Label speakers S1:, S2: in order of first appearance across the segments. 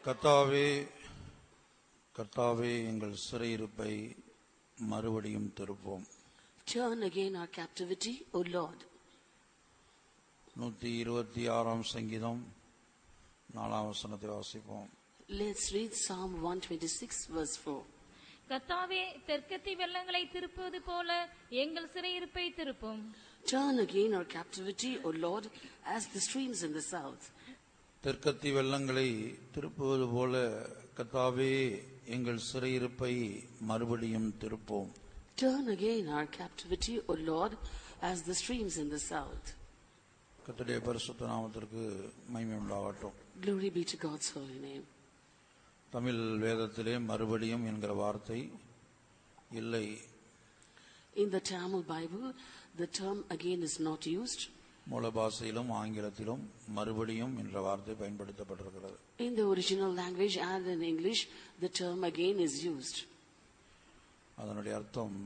S1: கர்த்தாவே கர்த்தாவே எங்கள் சிறையிருப்பை மறுபடியும் திருப்போம்.
S2: Turn again our captivity, O Lord.
S1: 126 சங்கீதம் 4 வசனத்தை வாசிப்போம்.
S2: Let's read Psalm 126 verse 4.
S3: கர்த்தாவே தெற்கத்தி வெள்ளங்களை திருப்புவது போல எங்கள் சிறையிருப்பை திருப்பும்.
S2: Turn again our captivity, O Lord, as the streams in the south.
S1: தெற்கத்தி வெள்ளங்களை திருப்புவது போல கர்த்தாவே எங்கள் சிறையிருப்பை மறுபடியும் திருப்போம்.
S2: Turn again our captivity, O Lord, as the streams in the south.
S1: கர்த்தருடைய பரிசுத்த நாமத்திற்கு மகிமை உண்டாகட்டும்.
S2: Glory be to God's holy name.
S1: Tamil வேதத்திலே மறுபடியும் என்கிற வார்த்தை இல்லை.
S2: In the Tamil Bible, the term again is not used.
S1: மூல பாஷையிலும் ஆங்கிலத்திலும் மறுபடியும் என்ற வார்த்தை பயன்படுத்தப்பட்டிருக்கிறது.
S2: In the original language and in English, the term again is used.
S1: அதனுடைய அர்த்தம்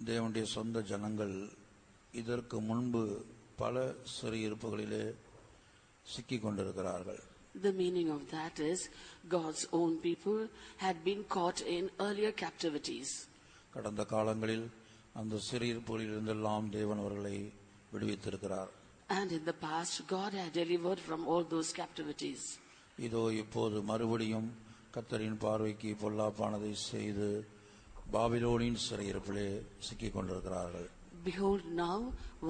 S1: தேவனுடைய சொந்த ஜனங்கள் இதற்கு முன்பு பல சிறையிருப்புகளிலே சிக்கிக் கொண்டிருக்கிறார்கள்.
S2: The meaning of that is God's own people had been caught in earlier captivities.
S1: கடந்த காலங்களில் அந்த சிறையிருப்புகளில் இருந்தெல்லாம் தேவன் அவர்களை விடுவித்திருக்கிறார்.
S2: And in the past, God had delivered from all those captivities.
S1: இதோ இப்போது மறுபடியும் கர்த்தரின் பார்வைக்கு பொல்லாப்பானதை செய்து பாபிலோனின் சிறையிருப்பிலே சிக்கிக் கொண்டிருக்கிறார்கள்.
S2: Behold, now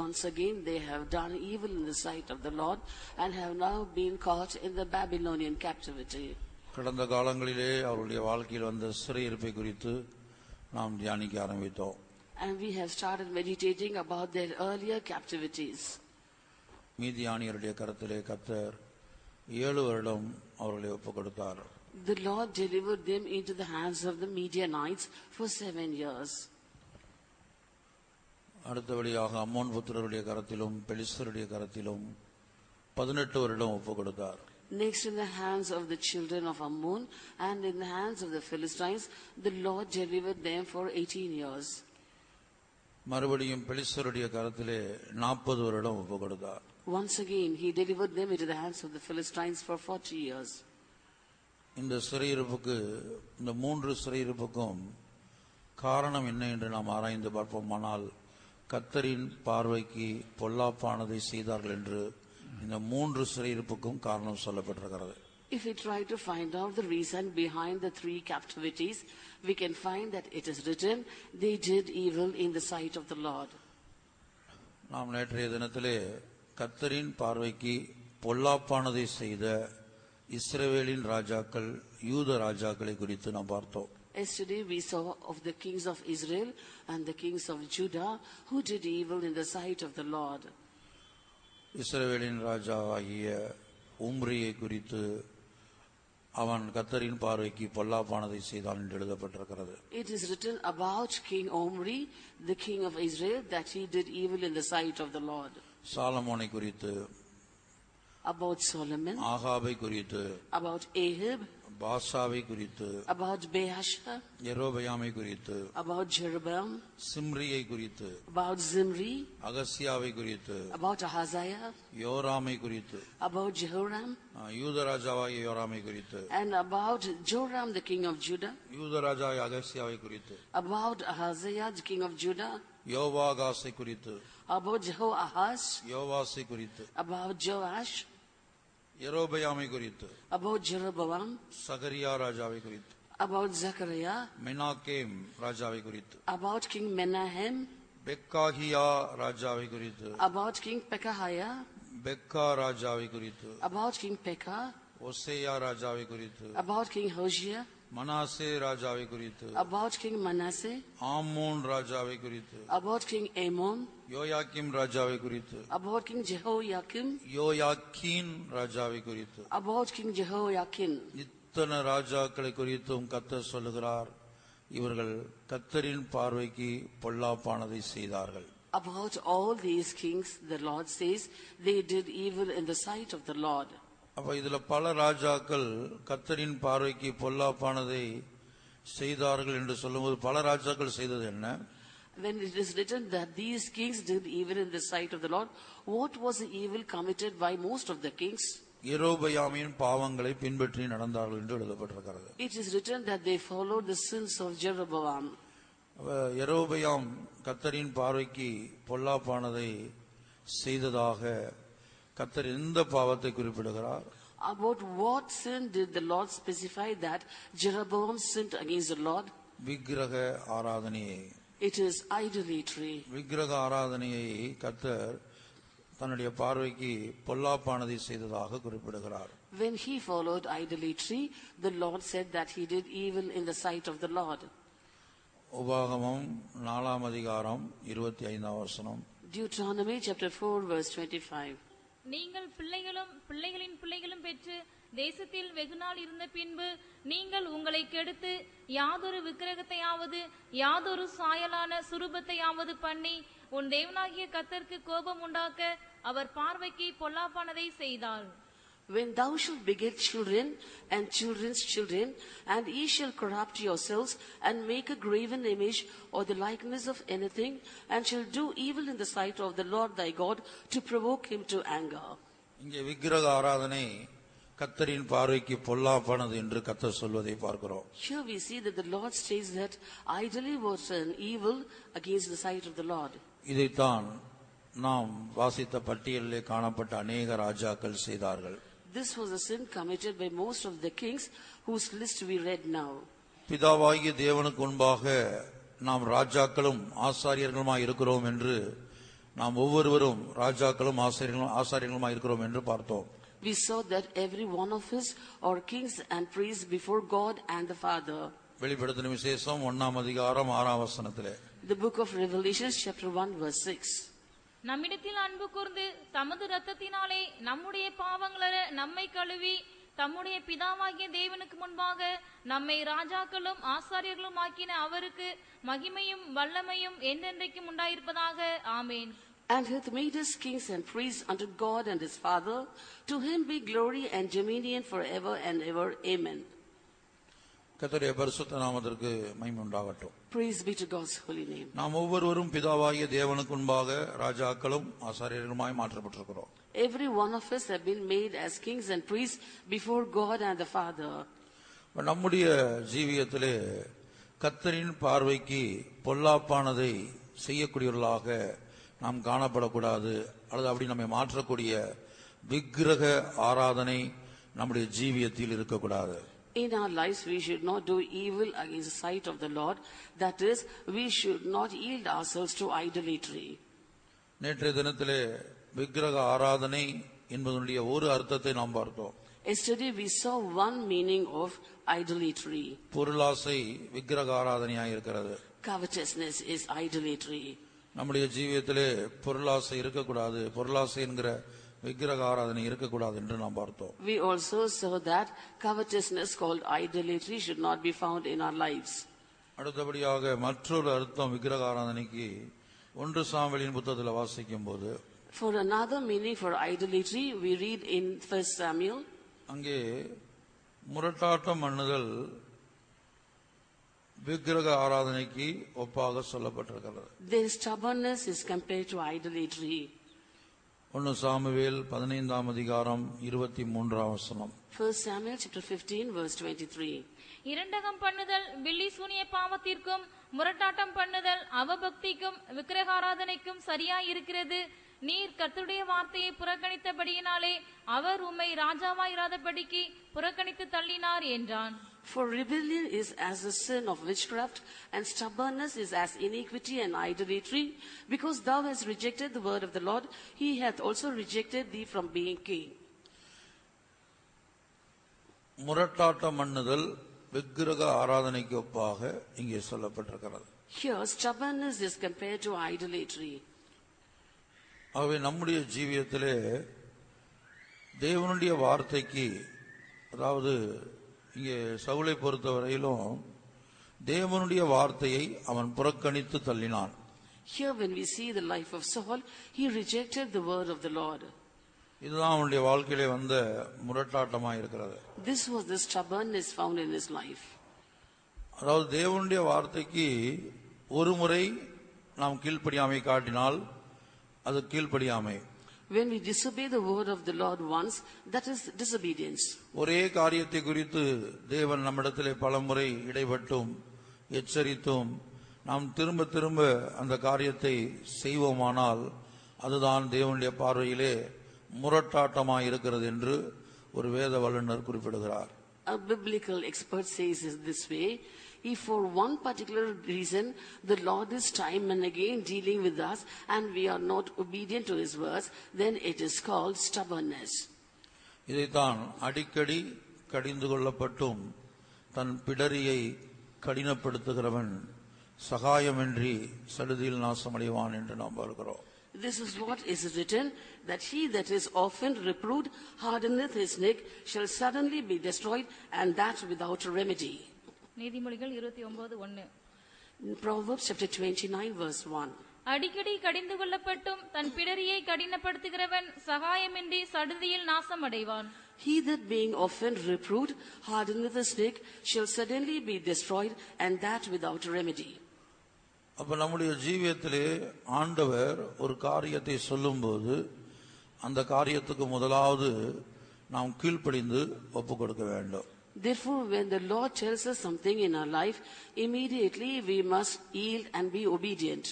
S2: once again they have done evil in the sight of the Lord and have now been caught in the Babylonian captivity.
S1: கடந்த காலங்களிலே அவருடைய வாழ்க்கையில் வந்த சிறையிருப்பை குறித்து நாம் தியானிக்க ஆரம்பித்தோம்.
S2: And we have started meditating about their earlier captivities.
S1: மீதியானியருடைய கரத்திலே கர்த்தர் 7 வருடம் அவர்களை ஒப்புக் கொடுத்தார்.
S2: The Lord delivered them into the hands of the Midianites for 7 years.
S1: அடுத்தபடியாக அம்மோன் புத்திரருடைய கரத்திலும் பெலிஸ்தருடைய கரத்திலும் 18 வருடம் ஒப்புக் கொடுத்தார்.
S2: Next, in the hands of the children of Ammon and in the hands of the Philistines, the Lord delivered them for 18 years.
S1: மறுபடியும் பெலிஸ்தருடைய கரத்திலே 40 வருடம் ஒப்புக் கொடுத்தார்.
S2: Once again, he delivered them into the hands of the Philistines for 40 years.
S1: இந்த சிறையிருப்புக்கு, இந்த 3 சிறையிருப்புக்கும் காரணம் என்ன என்று நாம் ஆராய்ந்து பார்ப்போமானால், கர்த்தரின் பார்வைக்கு பொல்லாப்பானதை செய்தார்கள் என்று இந்த 3 சிறையிருப்புக்கும் காரணம் சொல்லப்பட்டிருக்கிறது.
S2: If we try to find out the reason behind the 3 captivities, we can find that it is written, they did evil in the sight of the Lord.
S1: நாம் நேற்றைய தினத்திலே கர்த்தரின் பார்வைக்கு பொல்லாப்பானதை செய்த இஸ்ரவேலின் ராஜாக்கள், யூத ராஜாக்களை குறித்து நாம் பார்த்தோம்.
S2: Yesterday we saw of the kings of Israel and the kings of Judah who did evil in the sight of the Lord.
S1: இஸ்ரவேலின் ராஜாவாகிய உம்ரியை குறித்து அவன் கர்த்தரின் பார்வைக்கு பொல்லாப்பானதை செய்தான் என்று எழுதப்பட்டிருக்கிறது.
S2: It is written about King Omri, the king of Israel, that he did evil in the sight of the Lord.
S1: சாலமோனை குறித்து,
S2: About Solomon,
S1: ஆகாபை குறித்து,
S2: about Ahab,
S1: பாசாவை குறித்து,
S2: about Baasha,
S1: யெரொபெயாமை குறித்து,
S2: about Jeroboam,
S1: சிம்ரியை குறித்து,
S2: about Zimri,
S1: அகசியாவை குறித்து,
S2: about Ahaziah,
S1: யோராமை குறித்து,
S2: about Jehoram,
S1: யூத ராஜாவாகிய யோராமை குறித்து,
S2: and about Joram, the king of Judah,
S1: யூத ராஜாவாகிய அகசியாவை குறித்து,
S2: about Ahaziah, the king of Judah,
S1: யோவாகாசை குறித்து,
S2: about Jehoahaz,
S1: யோவாசை குறித்து,
S2: about Joash,
S1: யெரொபெயாமை குறித்து,
S2: about Jeroboam,
S1: சகரியா ராஜாவை குறித்து,
S2: about Zechariah,
S1: மெனாகேம் ராஜாவை குறித்து,
S2: about King Menahem,
S1: பெக்காகியா ராஜாவை குறித்து,
S2: about King Pekahiah,
S1: பெக்கா ராஜாவை குறித்து,
S2: about King Pekah,
S1: ஒசேயா ராஜாவை குறித்து,
S2: about King Hosea,
S1: மனாசே ராஜாவை குறித்து,
S2: about King Manasseh,
S1: ஆமோன் ராஜாவை குறித்து,
S2: about King Ammon,
S1: யோயாக்கிம் ராஜாவை குறித்து,
S2: about King Jehoiakim,
S1: யோயாக்கீன் ராஜாவை குறித்து,
S2: about King Jehoiakim.
S1: இத்தனை ராஜாக்களை குறித்தும் கர்த்தர் சொல்லுகிறார், இவர்கள் கர்த்தரின் பார்வைக்கு பொல்லாப்பானதை செய்தார்கள்.
S2: About all these kings, the Lord says, they did evil in the sight of the Lord.
S1: அப்ப இதுல பல ராஜாக்கள் கர்த்தரின் பார்வைக்கு பொல்லாப்பானதை செய்தார்கள் என்று சொல்லும்போது பல ராஜாக்கள் செய்தது என்ன?
S2: When it is written that these kings did evil in the sight of the Lord, what was the evil committed by most of the kings?
S1: யெரொபெயாமின் பாவங்களை பின்பற்றி நடந்தார்கள் என்று எழுதப்பட்டிருக்கிறது.
S2: It is written that they followed the sins of Jeroboam.
S1: யெரொபெயாம் கர்த்தரின் பார்வைக்கு பொல்லாப்பானதை செய்ததாக கர்த்தர் எந்த பாவத்தை குறிப்பிடுகிறார்?
S2: About what sin did the Lord specify that Jeroboam sinned against the Lord?
S1: விக்கிரக ஆராதனையை.
S2: It is idolatry.
S1: விக்கிரக ஆராதனையை கர்த்தர் தன்னுடைய பார்வைக்கு பொல்லாப்பானதை செய்ததாக குறிப்பிடுகிறார்.
S2: When he followed idolatry, the Lord said that he did evil in the sight of the Lord.
S1: உபாகமம் 4 அதிகாரம் 25 வசனம்.
S2: Deuteronomy chapter 4 verse 25.
S3: நீங்கள் பிள்ளைகளும் பிள்ளைகளின் பிள்ளைகளும் பெற்று தேசத்தில் வெகுநாள் இருந்த பின்பு நீங்கள் உங்களை கெடுத்து யாதொரு விக்கிரகத்தையாவது யாதொரு சாயலான சுரூபத்தையாவது பண்ணி உன் தேவனாகிய கர்த்தருக்கு கோபம் உண்டாக்க அவர் பார்வைக்கு பொல்லாப்பானதை செய்தாள்.
S2: When thou shalt beget children and children's children, and ye shall corrupt yourselves, and make a graven image or the likeness of anything, and shall do evil in the sight of the Lord thy God, to provoke him to anger.
S1: இங்கே விக்கிரக ஆராதனை கர்த்தரின் பார்வைக்கு பொல்லாப்பானது என்று கர்த்தர் சொல்வதை பார்க்கிறோம்.
S2: Here we see that the Lord states that idly was an evil against the sight of the Lord.
S1: இதைத்தான் நாம் வாசித்த பட்டியலிலே காணப்பட்ட அநேக ராஜாக்கள் செய்தார்கள்.
S2: This was a sin committed by most of the kings whose list we read now.
S1: பிதாவாகிய தேவனுக்கு முன்பாக நாம் ராஜாக்களும் ஆசாரியர்களுமாய் இருக்கிறோம் என்று நாம் ஒவ்வொருவரும் ராஜாக்களும் ஆசாரியர்களுமாய் இருக்கிறோம் என்று பார்த்தோம்.
S2: We saw that every one of us are kings and priests before God and the Father.
S1: வெளிப்படுத்தின விசேஷம் 1 அதிகாரம் 6 வசனத்திலே.
S2: The book of Revelation chapter 1 verse 6.
S3: நம்மிடத்தில் அன்பு கூர்ந்து தமது இரத்தத்தினாலே நம்முடைய பாவங்கள நம்மை கழுவி தம்முடைய பிதாவாகிய தேவனுக்கு முன்பாக நம்மை ராஜாக்களும் ஆசாரியர்களும் ஆக்கின அவருக்கு மகிமையும் வல்லமையும் என்றென்றைக்கும் உண்டாயிருப்பதாக. ஆமேன்.
S2: And hath made us kings and priests unto God and his Father. To him be glory and dominion forever and ever. Amen.
S1: கர்த்தருடைய பரிசுத்த நாமத்திற்கு மகிமை உண்டாகட்டும்.
S2: Praise be to God's holy name.
S1: நாம் ஒவ்வொருவரும் பிதாவாகிய தேவனுக்கு முன்பாக ராஜாக்களும் ஆசாரியர்களுமாய் மாற்றப்பட்டிருக்கிறோம்.
S2: Every one of us have been made as kings and priests before God and the Father.
S1: நம்முடைய ஜீவியத்திலே கர்த்தரின் பார்வைக்கு பொல்லாப்பானதை செய்யக்கூடியவர்களாக நாம் காணப்படக்கூடாது, அல்லது அப்படி நம்மை மாற்றக்கூடிய விக்கிரக ஆராதனை நம்முடைய ஜீவியத்தில் இருக்கக்கூடாது.
S2: In our lives, we should not do evil against the sight of the Lord. That is, we should not yield ourselves to idolatry.
S1: நேற்றைய தினத்திலே விக்கிரக ஆராதனை என்பதனுடைய ஒரு அர்த்தத்தை நாம் பார்த்தோம்.
S2: Yesterday, we saw one meaning of idolatry.
S1: பொருளாசை விக்கிரக ஆராதனையாக இருக்கிறது.
S2: Covetousness is idolatry.
S1: நம்முடைய ஜீவியத்திலே பொருளாசை இருக்கக்கூடாது, பொருளாசை என்கிற விக்கிரக ஆராதனை இருக்கக்கூடாது என்று நாம் பார்த்தோம்.
S2: We also saw that covetousness called idolatry should not be found in our lives.
S1: அடுத்தபடியாக மற்றொரு அர்த்தம் விக்கிரக ஆராதனைக்கு 1 சாமுவேலின் புத்தகத்தில் வாசிக்கும் போது,
S2: For another meaning for idolatry, we read in 1 Samuel.
S1: அங்கே முரட்டாட்டம் பண்ணுதல் விக்கிரக ஆராதனைக்கு ஒப்பாக சொல்லப்பட்டிருக்கிறது.
S2: Their stubbornness is compared to idolatry.
S1: 1 Samuel 15 அதிகாரம் 23 வசனம்.
S2: 1 Samuel chapter 15 verse 23.
S3: இரண்டகம் பண்ணுதல் பில்லி சூனிய பாவத்திற்கும் முரட்டாட்டம் பண்ணுதல் அவபக்திக்கும் விக்கிரகாராதனைக்கும் சரியாய் இருக்கிறது. நீர் கர்த்தருடைய வார்த்தையை புறக்கணித்தபடியினாலே அவர் உம்மை ராஜாவாயிராதபடிக்கு புறக்கணித்து தள்ளினார் என்றான்.
S2: For rebellion is as the sin of witchcraft, and stubbornness is as iniquity and idolatry. Because thou hast rejected the word of the Lord, he hath also rejected thee from being king.
S1: முரட்டாட்டம் பண்ணுதல் விக்கிரக ஆராதனைக்கு ஒப்பாக இங்கே சொல்லப்பட்டிருக்கிறது.
S2: Here stubbornness is compared to idolatry.
S1: ஆகவே நம்முடைய ஜீவியத்திலே தேவனுடைய வார்த்தைக்கு, அதாவது இங்கே சவுலை பொறுத்தவரையிலும் தேவனுடைய வார்த்தையை அவன் புறக்கணித்து தள்ளினான்.
S2: Here when we see the life of Saul, he rejected the word of the Lord.
S1: இதுதான் அவனுடைய வாழ்க்கையிலே வந்த முரட்டாட்டமாக இருக்கிறது.
S2: This was the stubbornness found in his life.
S1: அதாவது தேவனுடைய வார்த்தைக்கு ஒரு முறை நாம் கீழ்ப்படியாமை காட்டினால் அது கீழ்ப்படியாமை.
S2: When we disobey the word of the Lord once, that is disobedience.
S1: ஒரே காரியத்தை குறித்து தேவன் நம்மிடத்திலே பலமுறை இடைப்பட்டும் எச்சரித்தும் நாம் திரும்ப திரும்ப அந்த காரியத்தை செய்வோமானால் அதுதான் தேவனுடைய பார்வையிலே முரட்டாட்டமாய் இருக்கிறது என்று ஒரு வேத வல்லுநர் குறிப்பிடுகிறார்.
S2: A biblical expert says it this way: if for one particular reason the Lord is time and again dealing with us and we are not obedient to his words, then it is called stubbornness.
S1: இதைத்தான் அடிக்கடி கடிந்து கொள்ளப்பட்டும் தன் பிடரியை கடினப்படுத்துகிறவன் சகாயமின்றி சடுதியில் நாசமடைவான் என்று நாம் பார்க்கிறோம்.
S2: This is what is written, that he that is often reproved hardeneth his neck shall suddenly be destroyed, and that without remedy.
S3: நீதிமொழிகள் 29:1.
S2: In Proverbs chapter 29 verse 1.
S3: அடிக்கடி கடிந்து கொள்ளப்பட்டும் தன் பிடரியை கடினப்படுத்துகிறவன் சகாயமின்றி சடுதியில் நாசமடைவான்.
S2: He that being often reproved hardeneth his neck shall suddenly be destroyed, and that without remedy.
S1: அப்ப நம்முடைய ஜீவியத்திலே ஆண்டவர் ஒரு காரியத்தை சொல்லும்போது அந்த காரியத்துக்கு முதலாவது நாம் கீழ்ப்படிந்து ஒப்பு கொடுக்க வேண்டும்.
S2: Therefore, when the Lord tells us something in our life, immediately we must yield and be obedient.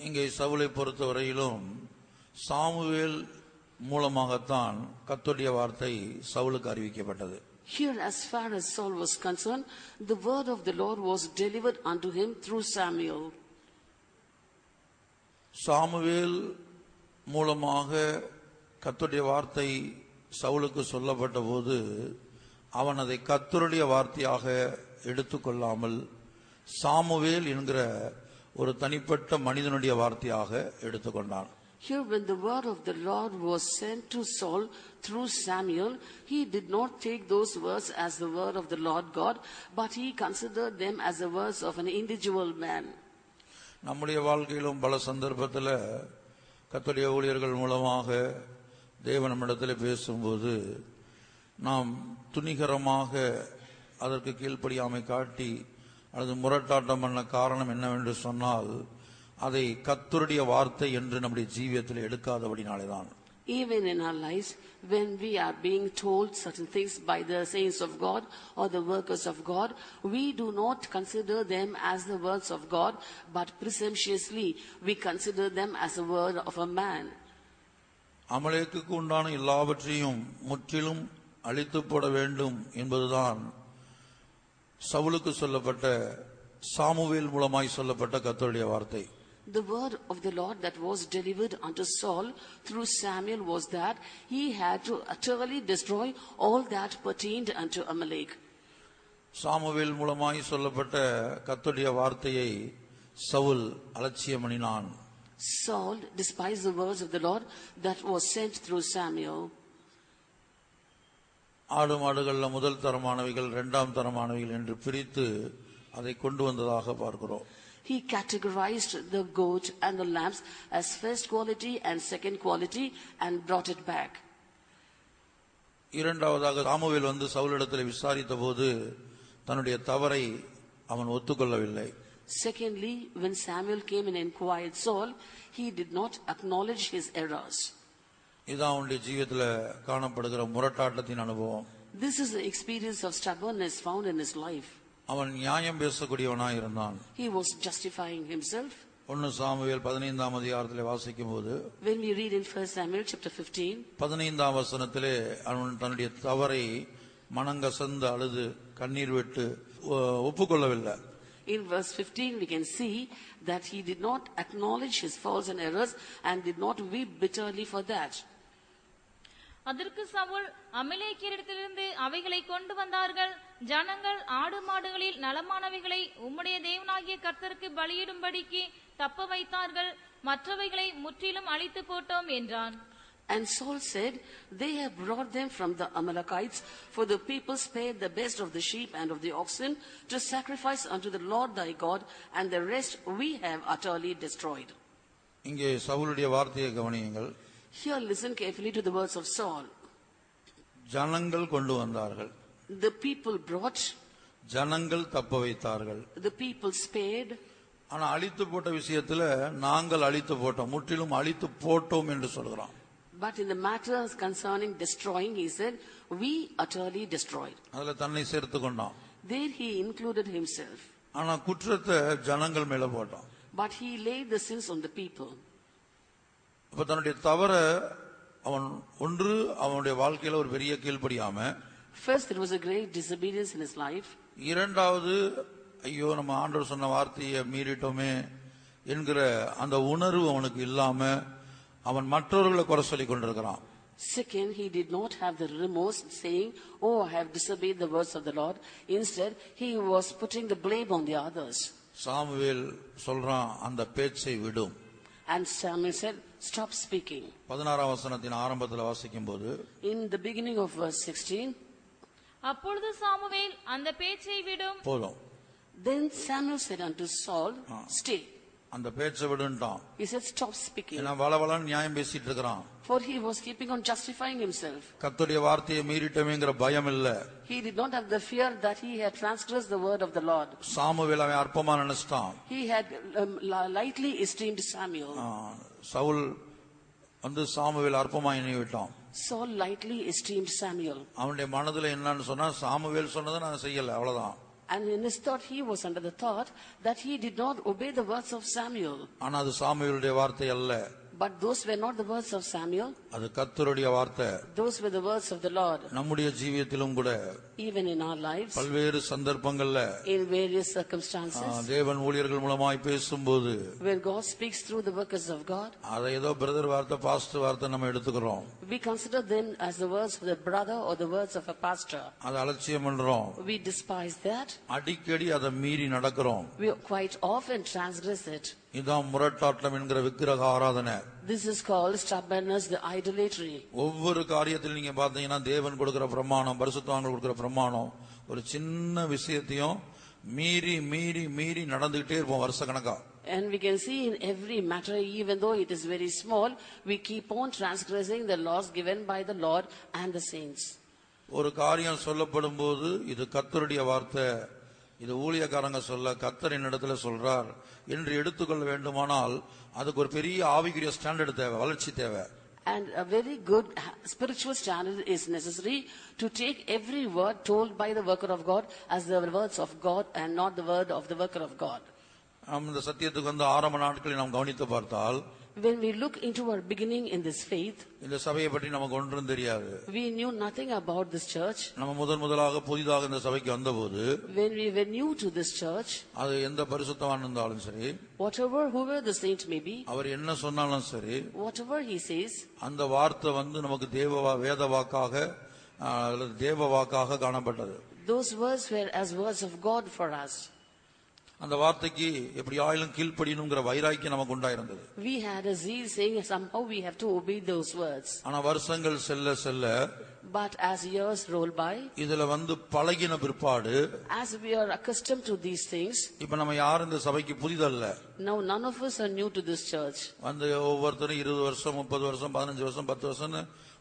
S1: இங்கே சவுலை பொறுத்தவரையிலும் சாமுவேல் மூலமாகத்தான் கர்த்தருடைய வார்த்தை சவுலுக்கு அறிவிக்கப்பட்டது.
S2: Here, as far as Saul was concerned, the word of the Lord was delivered unto him through Samuel.
S1: Samuel மூலமாக கர்த்தருடைய வார்த்தை சவுலுக்கு சொல்லப்பட்ட போது அவன் அதை கர்த்தருடைய வார்த்தையாக எடுத்துக்கொள்ளாமல் சாமுவேல் என்கிற ஒரு தனிப்பட்ட மனிதனுடைய வார்த்தையாக எடுத்துக்கொண்டான்.
S2: Here, when the word of the Lord was sent to Saul through Samuel, he did not take those words as the word of the Lord God, but he considered them as the words of an individual man.
S1: நம்முடைய வாழ்க்கையிலும் பல சந்தர்ப்பத்தில் கர்த்தருடைய ஊழியர்கள் மூலமாக தேவன் நம்மிடத்தில் பேசும்போது நாம் துணிகரமாக அதற்கு கீழ்ப்படியாமை காட்டி அல்லது முரட்டாட்டம் பண்ண காரணம் என்னவென்று சொன்னால் அதை கர்த்தருடைய வார்த்தை என்று நம்முடைய ஜீவியத்தில் எடுக்காதபடினாலேதான்.
S2: Even in our lives, when we are being told certain things by the saints of God or the workers of God, we do not consider them as the words of God, but presumptuously we consider them as a word of a man.
S1: அமலேக்குக்கு உண்டான எல்லாவற்றையும் முற்றிலும் அழித்து போட வேண்டும் என்பதுதான் சவுலுக்கு சொல்லப்பட்ட Samuel மூலமாய் சொல்லப்பட்ட கர்த்தருடைய வார்த்தை.
S2: The word of the Lord that was delivered unto Saul through Samuel was that he had to utterly destroy all that pertained unto Amalek.
S1: Samuel மூலமாய் சொல்லப்பட்ட கர்த்தருடைய வார்த்தையை சவுல் அலட்சியம் பண்ணினான்.
S2: Saul despised the words of the Lord that was sent through Samuel.
S1: ஆடு மாடுகள்ல முதல் தரமானவைகள் இரண்டாம் தரமானவைகள் என்று பிரித்து அதை கொண்டு வந்ததாக பார்க்கிறோம்.
S2: He categorized the goat and the lambs as first quality and second quality and brought it back.
S1: இரண்டாவதாக சாமுவேல் வந்து சவுலிடத்தில் விசாரித்த போது தன்னுடைய தவறை அவன் ஒத்துக்கொள்ளவில்லை.
S2: Secondly, when Samuel came and inquired Saul, he did not acknowledge his errors.
S1: இதான் அவனுடைய ஜீவியத்தில் காணப்படுகிற முரட்டாட்டத்தின் அனுபவம்.
S2: This is the experience of stubbornness found in his life.
S1: அவன் நியாயம் பேசக்கூடியவனாய் இருந்தான்.
S2: He was justifying himself.
S1: 1 Samuel 15ஆம் அதிகாரத்திலே வாசிக்கும் போது
S2: When we read in 1 Samuel chapter 15,
S1: 15ஆம் வசனத்திலே அவன் தன்னுடைய தவறை மனங்கசந்து அழுது கண்ணீர் விட்டு ஒப்புக்கொள்ளவில்லை.
S2: in verse 15 we can see that he did not acknowledge his faults and errors and did not weep bitterly for that.
S3: அதற்கு சவுல் அமலேக்கியரிடத்திலிருந்து அவைகளை கொண்டு வந்தார்கள். ஜனங்கள் ஆடு மாடுகளில் நலமானவைகளை உம்முடைய தேவனாகிய கர்த்தருக்கு பலியிடும்படிக்கு தப்ப வைத்தார்கள். மற்றவைகளை முற்றிலும் அழித்து போட்டோம் என்றான்.
S2: And Saul said, they have brought them from the Amalekites, for the people spared the best of the sheep and of the oxen to sacrifice unto the Lord thy God, and the rest we have utterly destroyed.
S1: இங்கே சவுலுடைய வார்த்தையை கவனியுங்கள்.
S2: Here listen carefully to the words of Saul.
S1: ஜனங்கள் கொண்டு வந்தார்கள்.
S2: The people brought,
S1: ஜனங்கள் தப்ப வைத்தார்கள்.
S2: the people spared.
S1: ஆனா அழித்து போட்ட விஷயத்துல நாங்கள் அழித்து போட்டோம், முற்றிலும் அழித்து போட்டோம் என்று சொல்கிறான்.
S2: But in the matters concerning destroying, he said, we utterly destroyed.
S1: அதுல தன்னை சேர்த்து கொண்டான்.
S2: There he included himself.
S1: ஆனா குற்றத்தை ஜனங்கள் மேல போட்டான்.
S2: But he laid the sins on the people.
S1: அப்ப தன்னுடைய தவற அவன் ஒன்று அவனுடைய வாழ்க்கையில ஒரு பெரிய கீழ்ப்படியாம,
S2: First, there was a great disobedience in his life.
S1: இரண்டாவது ஐயோ நம்ம ஆண்டவர் சொன்ன வார்த்தையை மீறிட்டோமே என்கிற அந்த உணர்வு அவனுக்கு இல்லாம அவன் மற்றவர்களை குறை சொல்லிக் கொண்டிருக்கிறான்.
S2: Second, he did not have the remorse saying, oh, I have disobeyed the words of the Lord. Instead, he was putting the blame on the others.
S1: Samuel சொல்றான் அந்த பேச்சை விடும்.
S2: And Samuel said, stop speaking.
S1: 16ஆம் வசனத்தின் ஆரம்பத்தில் வாசிக்கும் போது,
S2: In the beginning of verse 16,
S3: அப்பொழுது Samuel அந்த பேச்சை விடும்.
S1: போதும்.
S2: then Samuel said unto Saul, stay.
S1: அந்த பேச்சை விடுன்ட்டான்.
S2: He said, stop speaking.
S1: ஏன்னா வளவளன்னு நியாயம் பேசிட்டு இருக்கிறான்.
S2: For he was keeping on justifying himself.
S1: கர்த்தருடைய வார்த்தையை மீறிட்டமேங்கிற பயம் இல்ல.
S2: He did not have the fear that he had transgressed the word of the Lord.
S1: Samuel அவன் அற்பமா நினைச்சிட்டான்.
S2: He had lightly esteemed Samuel.
S1: Saul வந்து சாமுவேல் அற்பமா எண்ணி விட்டான்.
S2: Saul lightly esteemed Samuel.
S1: அவனுடைய மனதுல என்னன்னு சொன்னா, சாமுவேல் சொன்னதை நான் செய்யல, அவ்வளவுதான்.
S2: And in his thought, he was under the thought that he did not obey the words of Samuel.
S1: ஆனா அது சாமுவேலுடைய வார்த்தை அல்ல.
S2: But those were not the words of Samuel.
S1: அது கர்த்தருடைய வார்த்தை.
S2: Those were the words of the Lord.
S1: நம்முடைய ஜீவியத்திலும் கூட
S2: Even in our lives,
S1: பல்வேறு சந்தர்ப்பங்கள்ல
S2: in various circumstances,
S1: தேவன் ஊழியர்கள் மூலமாய் பேசும்போது
S2: when God speaks through the workers of God,
S1: அதை ஏதோ பிரதர் வார்த்தை பாஸ்டர் வார்த்தை நம்ம எடுத்துக்கிறோம்.
S2: we consider them as the words of the brother or the words of a pastor.
S1: அதை அலட்சியம் பண்றோம்.
S2: We despise that.
S1: அடிக்கடி அதை மீறி நடக்கிறோம்.
S2: We quite often transgress it.
S1: இதான் முரட்டாட்டம் என்கிற விக்கிரக ஆராதனை.
S2: This is called stubbornness, the idolatry.
S1: ஒவ்வொரு காரியத்திலும் நீங்க பாத்தீங்கன்னா தேவன் கொடுக்கிற பிரமாணம், பரிசுத்தவான்கள் கொடுக்கிற பிரமாணம், ஒரு சின்ன விஷயத்தையும் மீறி மீறி மீறி நடந்துகிட்டே இருப்போம் வருஷ கணக்கா.
S2: And we can see in every matter, even though it is very small, we keep on transgressing the laws given by the Lord and the saints.
S1: ஒரு காரியம் சொல்லப்படும் போது இது கர்த்தருடைய வார்த்தை, இது ஊழியக்காரங்க சொல்ல கர்த்தர் என்னிடத்துல சொல்றார் என்று எடுத்துக்கொள்ள வேண்டுமானால் அதுக்கு ஒரு பெரிய ஆவிக்குரிய ஸ்டாண்டர்ட் தேவை, வளர்ச்சி தேவை.
S2: And a very good spiritual standard is necessary to take every word told by the worker of God as the words of God and not the word of the worker of God.
S1: இந்த சத்தியத்துக்கு வந்து ஆரம்ப நாட்களில் நாம் கவனித்து பார்த்தால்,
S2: When we look into our beginning in this faith,
S1: இந்த சபையை பற்றி நமக்கு ஒன்றும் தெரியாது.
S2: we knew nothing about this church.
S1: நம்ம முதலாக புதிதாக இந்த சபைக்கு வந்தபோது,
S2: When we were new to this church,
S1: அது எந்த பரிசுத்தவான் இருந்தாலும் சரி,
S2: whoever the saint may be,
S1: அவர் என்ன சொன்னாலும் சரி,
S2: whatever he says,
S1: அந்த வார்த்தை வந்து நமக்கு வேத வாக்காக அல்லது தேவ வாக்காக காணப்பட்டது.
S2: those words were as words of God for us.
S1: அந்த வார்த்தைக்கு எப்படி ஆயிலும் கீழ்ப்படியணுங்கிற வைராக்கியம் நமக்கு உண்டாயிருந்தது.
S2: We had a zeal saying somehow we have to obey those words.
S1: ஆனா வருஷங்கள் செல்ல செல்ல,
S2: But as years roll by,
S1: இதுல வந்து பழகின பிற்பாடு,
S2: as we are accustomed to these things,
S1: இப்ப நம்ம யாரும் இந்த சபைக்கு புதிதல்ல.
S2: now none of us are new to this church.
S1: வந்து ஒவ்வொருத்தரும் 20 வருஷம் 30 வருஷம் 15 வருஷம் 10 வருஷம்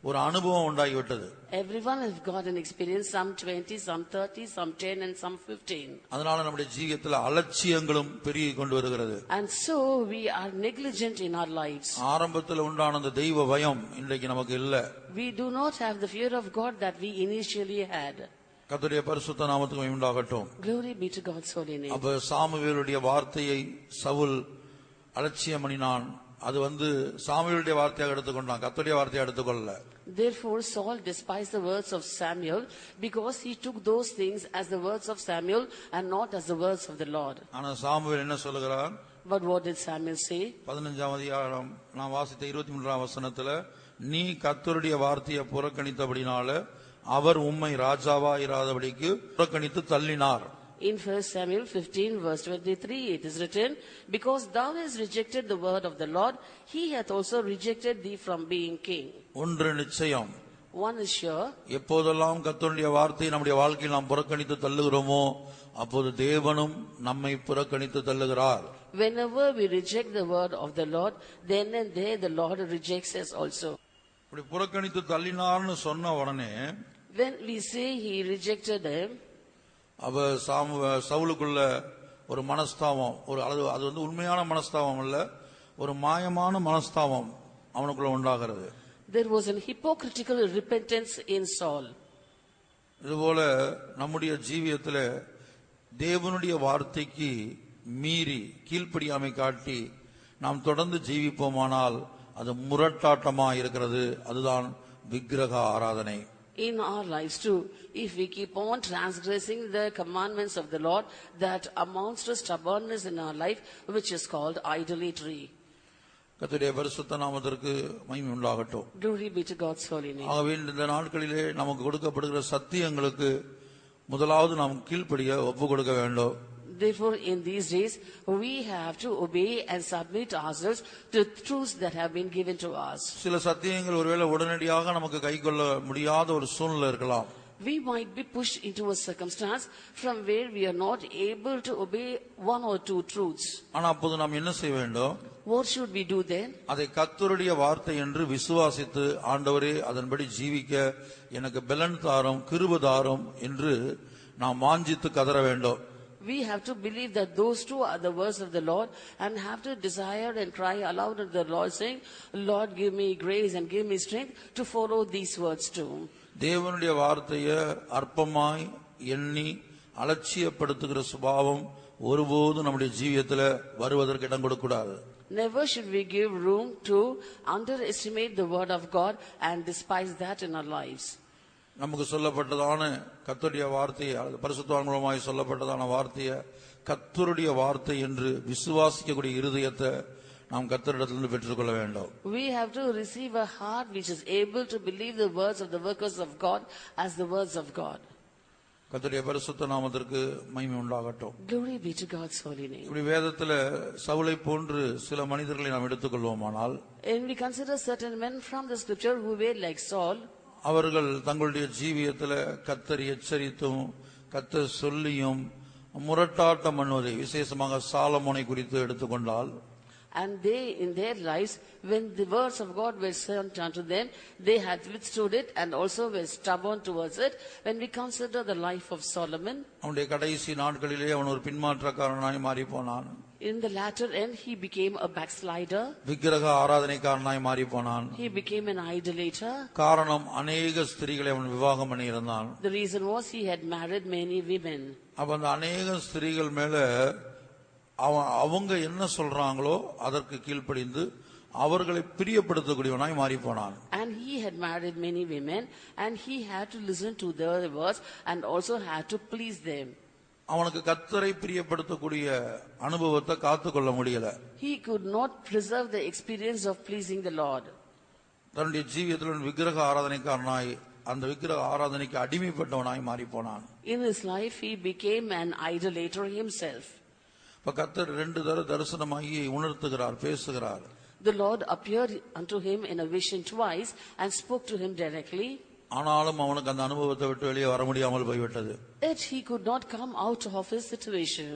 S1: ஒரு அனுபவம் உண்டாகிவிட்டது.
S2: Everyone has got an experience, some 20, some 30, some 10 and some 15.
S1: அதனால நம்முடைய ஜீவியத்துல அலட்சியங்களும் பெருகி கொண்டு வருகிறது.
S2: And so we are negligent in our lives.
S1: ஆரம்பத்தில் உண்டான அந்த தெய்வ பயம் இன்றைக்கு நமக்கு இல்ல.
S2: We do not have the fear of God that we initially had.
S1: கர்த்தருடைய பரிசுத்த நாமத்துக்கு மகிமை உண்டாகட்டும்.
S2: Glory be to God's holy name.
S1: அப்ப சாமுவேலுடைய வார்த்தையை சவுல் அலட்சியம் பண்ணினான். அது வந்து சாமுவேலுடைய வார்த்தையாக எடுத்துக்கொண்டான், கர்த்தருடைய வார்த்தையை எடுத்துக்கொள்ளல.
S2: Therefore Saul despised the words of Samuel because he took those things as the words of Samuel and not as the words of the Lord.
S1: ஆனா சாமுவேல் என்ன சொல்லுகிறார்?
S2: But what did Samuel say?
S1: 15ஆம் அதிகாரம் நான் வாசித்த 23ஆம் வசனத்துல, நீ கர்த்தருடைய வார்த்தையை புறக்கணித்தபடினால அவர் உம்மை ராஜாவாயிராதபடிக்கு புறக்கணித்து தள்ளினார்.
S2: In 1 Samuel 15 verse 23 it is written, because thou hast rejected the word of the Lord, he hath also rejected thee from being king.
S1: ஒன்று நிச்சயம்,
S2: One is sure,
S1: எப்போதெல்லாம் கர்த்தருடைய வார்த்தையை நம்முடைய வாழ்க்கையில் நாம் புறக்கணித்து தள்ளுகிறோமோ அப்போது தேவனும் நம்மை புறக்கணித்து தள்ளுகிறார்.
S2: whenever we reject the word of the Lord, then and there the Lord rejects us also.
S1: இப்படி புறக்கணித்து தள்ளினார்னு சொன்ன உடனே,
S2: When we say he rejected them,
S1: அவ சவுலுக்குள்ள ஒரு மனஸ்தாபம், ஒரு அது வந்து உண்மையான மனஸ்தாபம் அல்ல, ஒரு மாயமான மனஸ்தாபம் அவனுக்குள்ள உண்டாகிறது.
S2: There was an hypocritical repentance in Saul.
S1: இதுபோல நம்முடைய ஜீவியத்துல தேவனுடைய வார்த்தைக்கு மீறி கீழ்ப்படியாமை காட்டி நாம் தொடர்ந்து ஜீவிப்போமானால் அது முரட்டாட்டமா இருக்கிறது. அதுதான் விக்கிரக ஆராதனை.
S2: In our lives too, if we keep on transgressing the commandments of the Lord, that amounts to stubbornness in our life, which is called idolatry.
S1: கர்த்தருடைய பரிசுத்த நாமத்திற்கு மகிமை உண்டாகட்டும்.
S2: Glory be to God's holy name.
S1: ஆகவே இந்த நாட்களிலே நமக்கு கொடுக்கப்படுகிற சத்தியங்களுக்கு முதலாவது நாம் கீழ்ப்படிய ஒப்பு கொடுக்க வேண்டும்.
S2: Therefore, in these days, we have to obey and submit ourselves to the truths that have been given to us.
S1: சில சத்தியங்கள் ஒருவேளை உடனடியாக நமக்கு கைக்கொள்ள முடியாத ஒரு சூழ்நிலை இருக்கலாம்.
S2: We might be pushed into a circumstance from where we are not able to obey one or two truths.
S1: ஆனா அப்போது நாம் என்ன செய்ய வேண்டும்?
S2: What should we do then?
S1: அதை கர்த்தருடைய வார்த்தை என்று விசுவாசித்து, ஆண்டவரே அதன்படி ஜீவிக்க எனக்கு பலன் தாரும், கிருபை தாரும் என்று நாம் வாஞ்சித்து கதற வேண்டும்.
S2: We have to believe that those two are the words of the Lord and have to desire and cry aloud to the Lord, saying, Lord, give me grace and give me strength to follow these words too.
S1: தேவனுடைய வார்த்தையை அற்பமாய் எண்ணி அலட்சியப்படுத்துகிற சுபாவம் ஒருபோதும் நம்முடைய ஜீவியத்துல வருவதற்கு இடம் கொடுக்கக்கூடாது.
S2: Never should we give room to underestimate the word of God and despise that in our lives.
S1: நமக்கு சொல்லப்பட்டதான கர்த்தருடைய வார்த்தையை, பரிசுத்தவான்கள் மூலமாய் சொல்லப்பட்டதான வார்த்தையை கர்த்தருடைய வார்த்தை என்று விசுவாசிக்கக்கூடிய இருதயத்தை நாம் கர்த்தரிடத்திலிருந்து பெற்றுக்கொள்ள வேண்டும்.
S2: We have to receive a heart which is able to believe the words of the workers of God as the words of God.
S1: கர்த்தருடைய பரிசுத்த நாமத்திற்கு மகிமை உண்டாகட்டும்.
S2: Glory be to God's holy name.
S1: இப்படி வேதத்துல சவுலை போன்று சில மனிதர்களை நாம் எடுத்துக்கொள்வோமானால்,
S2: And we consider certain men from the scripture who were like Saul.
S1: அவர்கள் தங்களுடைய ஜீவியத்துல கர்த்தர் எச்சரித்தும் கர்த்தர் சொல்லியும் முரட்டாட்டம் பண்ணுவதை, விசேஷமாக சாலமோனை குறித்து எடுத்துக்கொண்டால்,
S2: And they, in their lives, when the words of God were sent unto them, they had withstood it and also were stubborn towards it. When we consider the life of Solomon,
S1: அவனுடைய கடைசி நாட்களிலே அவன் ஒரு பின்மாற்றக்காரனாய் மாறி போனான்.
S2: in the latter end, he became a backslider.
S1: விக்கிரக ஆராதனைக்காரனாய் மாறி போனான்.
S2: He became an idolater.
S1: காரணம், அநேக ஸ்திரீகளை அவன் விவாகம் பண்ணி இருந்தான்.
S2: The reason was he had married many women.
S1: அப்ப அந்த அநேக ஸ்திரீகள் மேல அவங்க என்ன சொல்றாங்களோ அதற்கு கீழ்ப்படிந்து அவர்களை பிரியப்படுத்தக்கூடியவனாய் மாறி போனான்.
S2: And he had married many women and he had to listen to their words and also had to please them.
S1: அவனுக்கு கர்த்தரை பிரியப்படுத்தக்கூடிய அனுபவத்தை காத்துக்கொள்ள முடியல.
S2: He could not preserve the experience of pleasing the Lord.
S1: தன்னுடைய ஜீவியத்தில் விக்கிரக ஆராதனைக்காரனாய், அந்த விக்கிரக ஆராதனைக்கு அடிமைப்பட்டவனாய் மாறி போனான்.
S2: In his life, he became an idolater himself.
S1: இப்ப கர்த்தர் 2 தடவை தரிசனமாகி உணர்த்துகிறார், பேசுகிறார்.
S2: The Lord appeared unto him in a vision twice and spoke to him directly.
S1: ஆனாலும் அவனுக்கு அந்த அனுபவத்தை விட்டு வெளியே வர முடியாமல் போய்விட்டது.
S2: Yet he could not come out of his situation.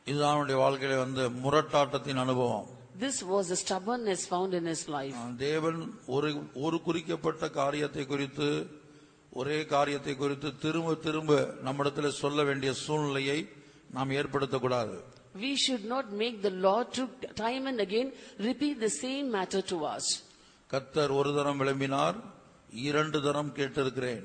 S1: இதுதான் அவனுடைய வாழ்க்கையில வந்த முரட்டாட்டத்தின் அனுபவம்.
S2: This was the stubbornness found in his life.
S1: தேவன் ஒரு குறிக்கப்பட்ட காரியத்தை குறித்து, ஒரே காரியத்தை குறித்து திரும்ப திரும்ப நம்மிடத்துல சொல்ல வேண்டிய சூழ்நிலையை நாம் ஏற்படுத்தக்கூடாது.
S2: We should not make the Lord to time and again repeat the same matter to us.
S1: கர்த்தர் ஒரு தரம் விளம்பினார், 2 தரம் கேட்டிருக்கிறேன்.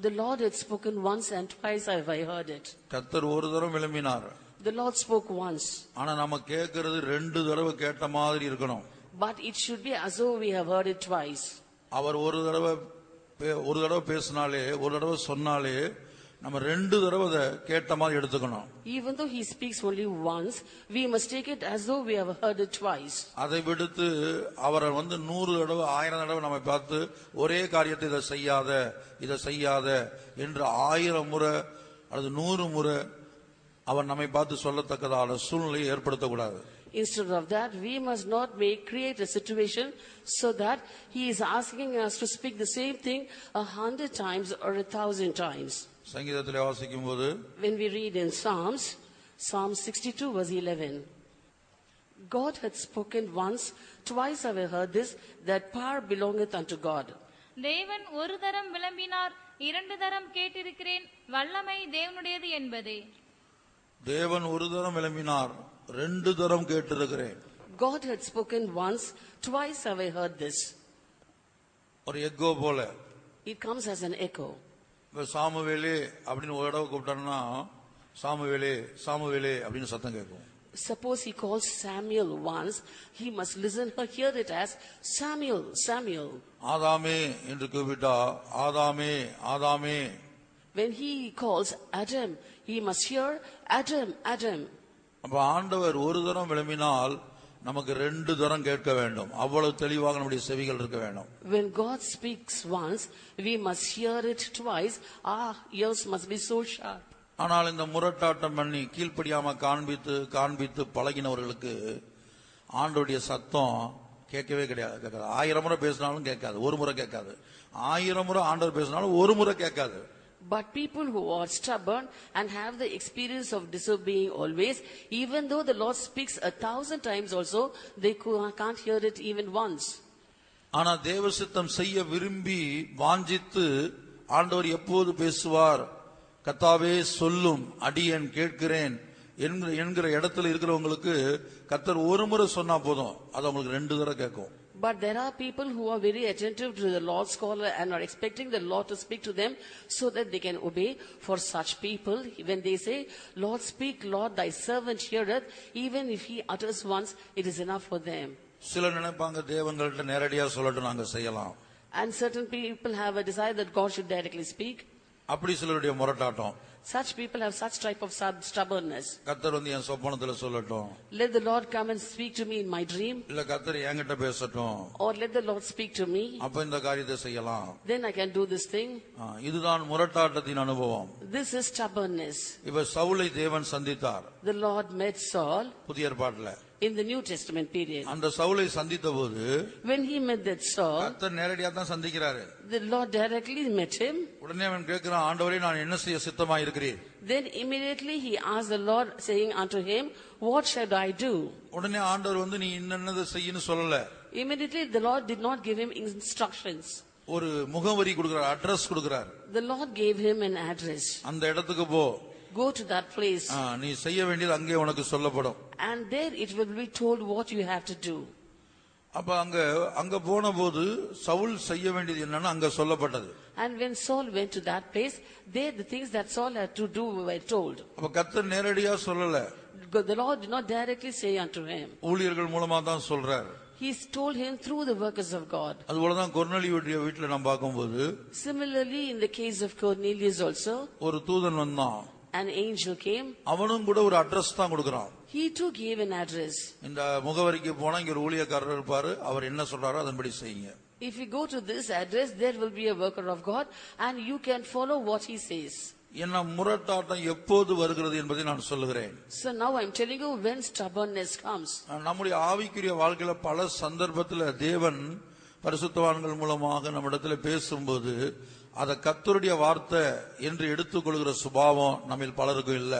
S2: The Lord had spoken once and twice have I heard it.
S1: கர்த்தர் ஒரு தரம் விளம்பினார்.
S2: The Lord spoke once.
S1: ஆனா நம்ம கேட்கிறது 2 தடவை கேட்ட மாதிரி இருக்கணும்.
S2: But it should be as though we have heard it twice.
S1: அவர் ஒரு தடவை பேசினாலே, ஒரு தடவை சொன்னாலே நம்ம 2 தடவை கேட்ட மாதிரி எடுத்துக்கணும்.
S2: Even though he speaks only once, we must take it as though we have heard it twice.
S1: அதை விடுத்து அவரை 100 தடவை 1000 தடவை நம்ம பார்த்து ஒரே காரியத்தை இதை செய்யாத என்று 1000 முறை அல்லது 100 முறை அவர் நம்மை பார்த்து சொல்லத்தக்கதான சூழ்நிலையை ஏற்படுத்தக்கூடாது.
S2: Instead of that, we must not create a situation so that he is asking us to speak the same thing 100 times or 1000 times.
S1: சங்கீதத்திலே வாசிக்கும்போது,
S2: when we read in Psalm 62 verse 11, God hath spoken once, twice have I heard this, that power belongeth unto God.
S3: தேவன் ஒரு தரம் விளம்பினார், 2 தரம் கேட்டிருக்கிறேன், வல்லமை தேவனுடையது என்பதே.
S1: தேவன் ஒரு தரம் விளம்பினார், 2 தரம் கேட்டிருக்கிறேன்.
S2: God had spoken once, twice have I heard this.
S1: ஒரு எக்கோ போல.
S2: It comes as an echo.
S1: இப்ப சாமுவேலே அப்படின்னு ஒரு தடவை கூப்பிட்டாருன்னா சாமுவேலே சாமுவேலே அப்படின்னு சத்தம் கேட்கும்.
S2: Suppose he calls Samuel once, he must listen or hear it as Samuel, Samuel.
S1: ஆதாமே என்று கூப்பிட்டா ஆதாமே ஆதாமே.
S2: When he calls Adam, he must hear Adam, Adam.
S1: அப்ப ஆண்டவர் ஒரு தரம் விளம்பினால் நமக்கு 2 தரம் கேட்க வேண்டும். அவ்வளவு தெளிவாக நம்முடைய செவிகள் இருக்க வேண்டும்.
S2: When God speaks once, we must hear it twice. Our ears must be so sharp.
S1: ஆனால் இந்த முரட்டாட்டம் பண்ணி கீழ்ப்படியாம காண்பித்து காண்பித்து பழகினவர்களுக்கு ஆண்டவருடைய சத்தம் கேட்கவே கேட்காது. 1000 முறை பேசினாலும் கேட்காது, ஒரு முறை கேட்காது. 1000 முறை ஆண்டவர் பேசினாலும் ஒரு முறை கேட்காது.
S2: But people who are stubborn and have the experience of disobeying always, even though the Lord speaks 1,000 times also, they can't hear it even once.
S1: ஆனா தேவ சித்தம் செய்ய விரும்பி வாஞ்சித்து ஆண்டவர் எப்போது பேசுவார், கர்த்தாவே சொல்லும் அடியேன் கேட்கிறேன் என்கிற இடத்துல இருக்கிறவங்களுக்கு கர்த்தர் ஒரு முறை சொன்னா போதும், அது அவங்களுக்கு 2 தடவை கேட்கும்.
S2: But there are people who are very attentive to the Lord's call and are expecting the Lord to speak to them so that they can obey. For such people, when they say, Lord speak, Lord thy servant heareth, even if he utters once, it is enough for them.
S1: சிலர் நினைப்பாங்க தேவங்கள்ட்ட நேரடியா சொல்லட்டும் நாங்க செய்யலாம்.
S2: And certain people have a desire that God should directly speak.
S1: அப்படி சிலருடைய முரட்டாட்டம்.
S2: Such people have such type of stubbornness.
S1: கர்த்தர் வந்து என் சொப்பனத்துல சொல்லட்டும்,
S2: Let the Lord come and speak to me in my dream,
S1: இல்ல கர்த்தர் என்கிட்ட பேசட்டும்,
S2: or let the Lord speak to me,
S1: அப்ப இந்த காரியத்தை செய்யலாம்.
S2: then I can do this thing.
S1: இதுதான் முரட்டாட்டத்தின் அனுபவம்.
S2: This is stubbornness.
S1: இப்ப சவுலை தேவன் சந்தித்தார்
S2: The Lord met Saul
S1: புதிய ஏற்பாட்டுல.
S2: in the New Testament period.
S1: அந்த சவுலை சந்தித்த போது
S2: When he met that Saul,
S1: கர்த்தர் நேரடியா தான் சந்திக்கிறாரு.
S2: the Lord directly met him.
S1: உடனே அவன் கேட்கிறான், ஆண்டவரே நான் என்ன செய்ய சித்தமா இருக்கிறேன்?
S2: Then immediately he asked the Lord, saying unto him, what should I do?
S1: உடனே ஆண்டவர் வந்து நீ இன்னதை செய்யன்னு சொல்லல.
S2: Immediately the Lord did not give him instructions.
S1: ஒரு முகவரி கொடுக்கிறார், அட்ரஸ் கொடுக்கிறார்.
S2: The Lord gave him an address.
S1: அந்த இடத்துக்கு போ,
S2: Go to that place,
S1: நீ செய்ய வேண்டியது அங்கே உனக்கு சொல்லப்படும்.
S2: and there it will be told what you have to do.
S1: அப்ப அங்க போன போது சவுல் செய்ய வேண்டியது என்னன்னு அங்க சொல்லப்பட்டது.
S2: And when Saul went to that place, there the things that Saul had to do were told.
S1: அப்ப கர்த்தர் நேரடியா சொல்லல,
S2: The Lord did not directly say unto him.
S1: ஊழியர்கள் மூலமா தான் சொல்றார்.
S2: He told him through the workers of God.
S1: அதுபோலதான் கொர்நேலியுடைய வீட்டுல நாம் பார்க்கும்போது
S2: Similarly, in the case of Cornelius also,
S1: ஒரு தூதன் வந்தான்.
S2: an angel came.
S1: அவனும் கூட ஒரு அட்ரஸ் தான் கொடுக்கறான்.
S2: He too gave an address.
S1: இந்த முகவரிக்கு போனா இங்க ஒரு ஊழியக்காரர் இருப்பாரு, அவர் என்ன சொல்றாரோ அதன்படி செய்யுங்க.
S2: If you go to this address, there will be a worker of God, and you can follow what he says.
S1: என்ன முரட்டாட்டம் எப்போது வருகிறது என்பதை நான் சொல்லுகிறேன்.
S2: So now I'm telling you when stubbornness comes.
S1: நம்முடைய ஆவிக்குரிய வாழ்க்கையில பல சந்தர்ப்பத்துல தேவன் பரிசுத்தவான்கள் மூலமாக நம்மிடத்துல பேசும்போது அத கர்த்தருடைய வார்த்தை என்று எடுத்துக்கொள்கிற சுபாவம் நம்மில் பலருக்கும் இல்ல.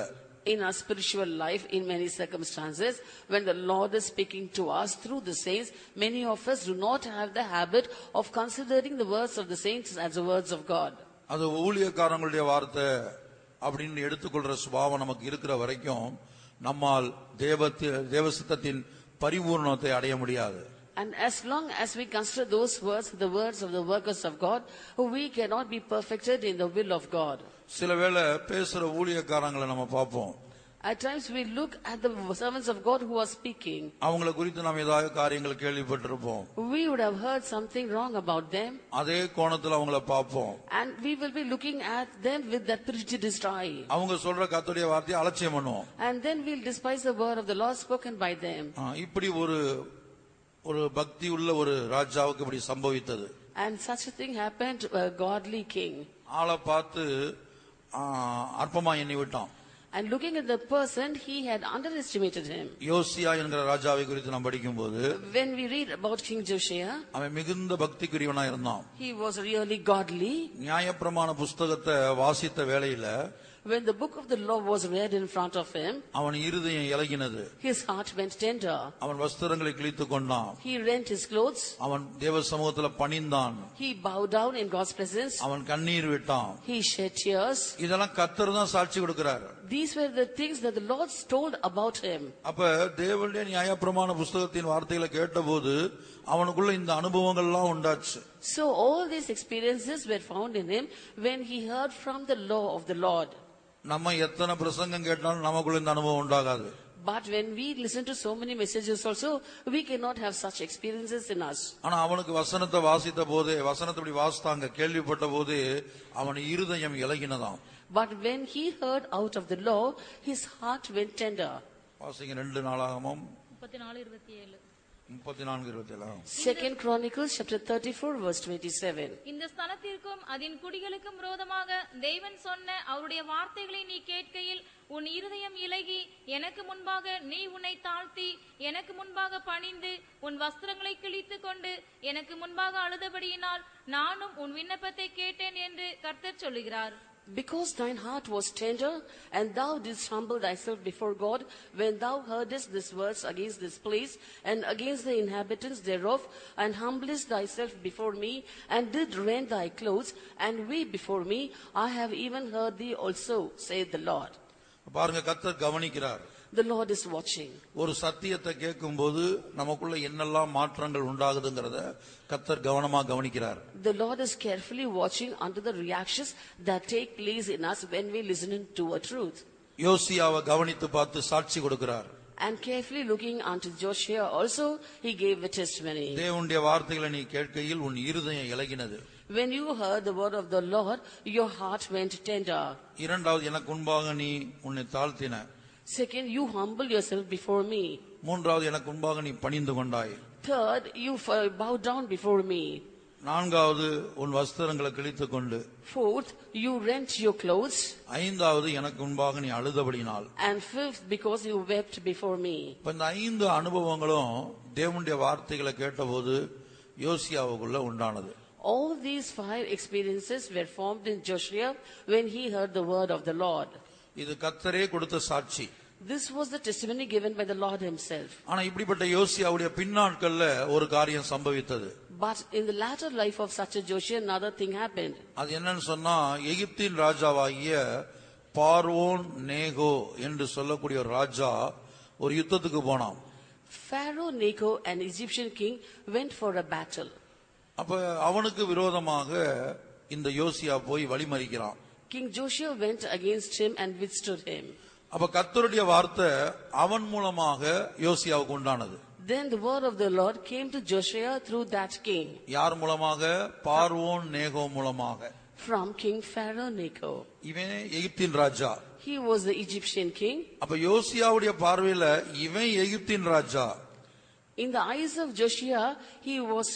S2: In our spiritual life, in many circumstances, when the Lord is speaking to us through the saints, many of us do not have the habit of considering the words of the saints as the words of God.
S1: அது ஊழியக்காரங்களுடைய வார்த்தை அப்படின்னு எடுத்துக்கொள்ற சுபாவம் நமக்கு இருக்கிற வரைக்கும் நம்மால் தேவ சித்தத்தின் பரிபூர்ணத்தை அடைய முடியாது.
S2: And as long as we consider those words, the words of the workers of God, we cannot be perfected in the will of God.
S1: சில வேளை பேசுற ஊழியக்காரங்களை நம்ம பார்ப்போம்.
S2: At times we look at the servants of God who are speaking.
S1: அவங்களை குறித்து நாம் ஏதாவது காரியங்கள் கேள்விப்பட்டிருப்போம்.
S2: We would have heard something wrong about them.
S1: அதே கோணத்துல அவங்களை பார்ப்போம்.
S2: And we will be looking at them with that prejudiced eye.
S1: அவங்க சொல்ற கர்த்தருடைய வார்த்தையை அலட்சியம் பண்ணுவோம்.
S2: And then we'll despise the word of the Lord spoken by them.
S1: இப்படி ஒரு பக்தி உள்ள ஒரு ராஜாவுக்கு இப்படி சம்பவித்தது.
S2: And such a thing happened to a godly king.
S1: ஆளை பார்த்து அற்பமா எண்ணி விட்டான்.
S2: And looking at the person, he had underestimated him.
S1: யோசியா என்கிற ராஜாவை குறித்து நாம் படிக்கும்போது
S2: When we read about King Josiah,
S1: அவன் மிகுந்த பக்திக்குரியவனா இருந்தான்.
S2: he was really godly.
S1: நியாயப்பிரமாண புஸ்தகத்தை வாசித்த வேளையில
S2: When the book of the law was read in front of him,
S1: அவன் இருதயம் இலகினது.
S2: his heart went tender.
S1: அவன் வஸ்திரங்களை கிழித்துக் கொண்டான்.
S2: He rent his clothes.
S1: அவன் தேவ சமூகத்துல பணிந்தான்.
S2: He bowed down in God's presence.
S1: அவன் கண்ணீர் விட்டான்.
S2: He shed tears.
S1: இதெல்லாம் கர்த்தர் தான் சாட்சி கொடுக்கிறார்.
S2: These were the things that the Lord told about him.
S1: அப்ப தேவனுடைய நியாயப்பிரமாண புஸ்தகத்தின் வார்த்தைகளை கேட்டபோது அவனுக்குள்ள இந்த அனுபவங்கள் எல்லாம் உண்டாச்சு.
S2: So all these experiences were found in him when he heard from the law of the Lord.
S1: நம்ம எத்தனை பிரசங்கம் கேட்டாலும் நமக்குள்ள இந்த அனுபவம் உண்டாகாது.
S2: But when we listen to so many messages also, we cannot have such experiences in us.
S1: ஆனா அவனுக்கு வசனத்தை வாசித்த போதே, வசனத்தை இப்படி வாசித்தாங்க, கேள்விப்பட்ட போதே அவன் இருதயம் இலகினதாம்.
S2: But when he heard out of the law, his heart went tender.
S1: வாசிங்க 2 நாளாகமம்
S3: 34:27.
S1: 34:27.
S2: Second Chronicles chapter 34 verse 27.
S3: இந்த ஸ்தலத்திற்கும் அதன் குடிகளுக்கும் விரோதமாக தேவன் சொன்ன அவருடைய வார்த்தைகளை நீ கேட்கையில் உன் இருதயம் இலகி எனக்கு முன்பாக நீ உன்னை தாழ்த்தி எனக்கு முன்பாக பணிந்து உன் வஸ்திரங்களை கிழித்துக் கொண்டு எனக்கு முன்பாக அழுதபடியினால் நானும் உன் விண்ணப்பத்தை கேட்டேன் என்று கர்த்தர் சொல்லுகிறார்.
S2: Because thine heart was tender, and thou didst humble thyself before God, when thou heardest these words against this place, and against the inhabitants thereof, and humblest thyself before me, and did rend thy clothes, and weep before me, I have even heard thee also, saith the Lord.
S1: பாருங்க, கர்த்தர் கவனிக்கிறார்.
S2: The Lord is watching.
S1: ஒரு சத்தியத்தை கேட்கும்போது நமக்குள்ள என்னெல்லாம் மாற்றங்கள் உண்டாகுதுங்கிறத கர்த்தர் கவனமா கவனிக்கிறார்.
S2: The Lord is carefully watching unto the reactions that take place in us when we listen to a truth.
S1: யோசியாவை கவனித்து பார்த்து சாட்சி கொடுக்கிறார்.
S2: And carefully looking unto Joshua also, he gave a testimony.
S1: தேவனுடைய வார்த்தைகளை நீ கேட்கையில் உன் இருதயம் இலகினது.
S2: When you heard the word of the Lord, your heart went tender.
S1: இரண்டாவது, எனக்கு முன்பாக நீ உன்னை தாழ்த்தின.
S2: Second, you humble yourself before me.
S1: மூன்றாவது, எனக்கு முன்பாக நீ பணிந்து கொண்டாய்.
S2: Third, you bowed down before me.
S1: நான்காவது, உன் வஸ்திரங்களை கிழித்துக் கொண்டு.
S2: Fourth, you rent your clothes.
S1: ஐந்தாவது, எனக்கு முன்பாக நீ அழுதபடினால்.
S2: And fifth, because you wept before me.
S1: இப்ப இந்த 5 அனுபவங்களும் தேவனுடைய வார்த்தைகளை கேட்டபோது யோசியாவுக்குள்ள உண்டானது.
S2: All these 5 experiences were formed in Joshua when he heard the word of the Lord.
S1: இது கர்த்தரே கொடுத்த சாட்சி.
S2: This was the testimony given by the Lord himself.
S1: ஆனா இப்படிப்பட்ட யோசியாவுடைய பின்னாட்கள்ல ஒரு காரியம் சம்பவித்தது.
S2: But in the latter life of such a Joshua, another thing happened.
S1: அது என்னன்னு சொன்னா, எகிப்தின் ராஜாவாகிய பார்வோன் நேகோ என்று சொல்லக்கூடிய ஒரு ராஜா ஒரு யுத்தத்துக்கு போனான்.
S2: Pharaoh Necho, an Egyptian king, went for a battle.
S1: அப்ப அவனுக்கு விரோதமாக இந்த யோசியா போய் வழிமறிக்கிறான்.
S2: King Joshua went against him and withstood him.
S1: அப்ப கர்த்தருடைய வார்த்தை அவன் மூலமாக யோசியாவுக்கு உண்டானது.
S2: Then the word of the Lord came to Joshua through that king.
S1: யார் மூலமாக? பார்வோன் நேகோ மூலமாக.
S2: From King Pharaoh Necho.
S1: இவன் எகிப்தின் ராஜா.
S2: He was the Egyptian king.
S1: அப்ப யோசியாவுடைய பார்வையில இவன் எகிப்தின் ராஜா.
S2: In the eyes of Joshua, he was